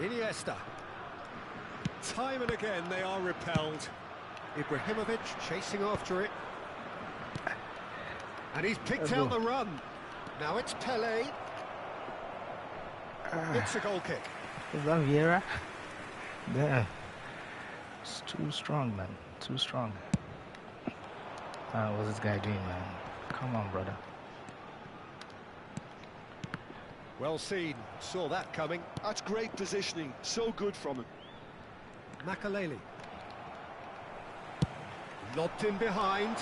Iniesta. Time and again they are repelled. Ibrahimovic chasing after it. And he's picked out the run. Now it's Pele. It's a goal kick. Is that Vieira? Yeah. It's too strong, man. Too strong. What's this guy doing, man? Come on, brother. Well seen. Saw that coming. That's great positioning. So good from him. Makaleli. Lobbed in behind.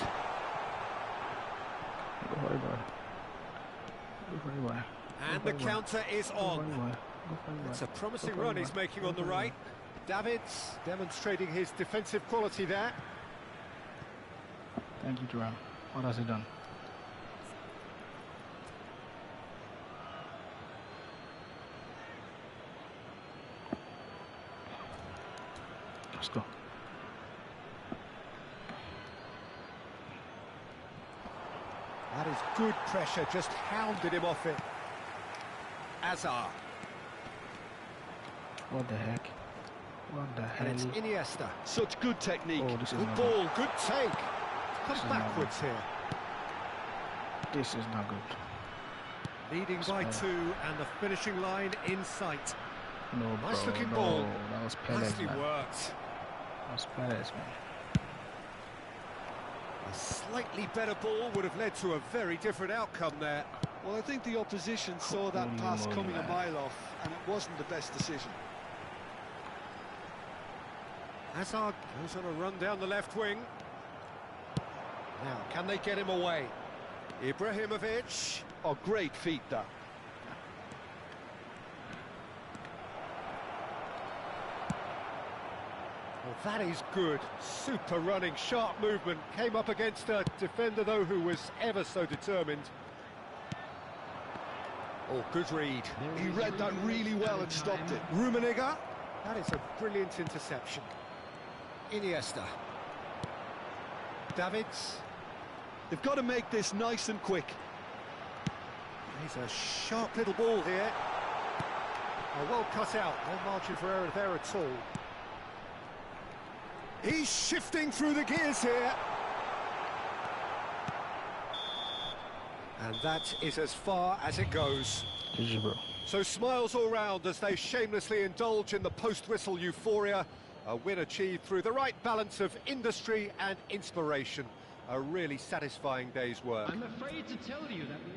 Go for it, boy. Go for it, boy. And the counter is Go for on. it, boy. Go for it, boy. It's a promising Go for run it, he's boy. making Go on the for it, right. Davids demonstrating his defensive quality there. Thank you, Duran. What has he done? Let's go. That is good pressure, just hounded him off it. Azar. What the heck? What the hell? And it's Iniesta. Such good technique. Oh, this is Good not ball, good take. This Come is not backwards here. good. This is not good. Leading by 2 and the finishing line in sight. No, Nice bro, looking no. ball. That was Perez, Nicely man. worked. That was Perez, man. A slightly better ball would have led to a very different outcome there. Well, I think the opposition saw that Holy pass moly, coming a man. mile off, and it wasn't the best decision. Hazard goes on a run down the left wing. Now, can they get him away? Ibrahimovic. Oh, great feat, that. Well, that is good. Super running, sharp movement. Came up against a defender, though, who was ever so determined. Oh, good read. He read that really well and stopped it. Rummenigge. That is a brilliant interception. Iniesta. Davids. They've got to make this nice and quick. He's a sharp little ball here. Oh, well cut out. No margin for error there at all. He's shifting through the gears here. And that is as far as it goes. GG, bro. So smiles all round as they shamelessly indulge in the post-whistle euphoria. A win achieved through the right balance of industry and inspiration. A really satisfying day's work. I'm afraid to tell you that we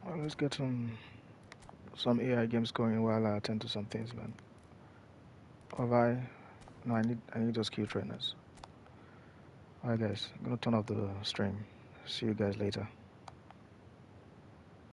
Well, let's get some AI games going while I attend to some things, man. Have I? No, I need those Q trainers. Alright, guys, I'm gonna turn off the stream. See you guys later.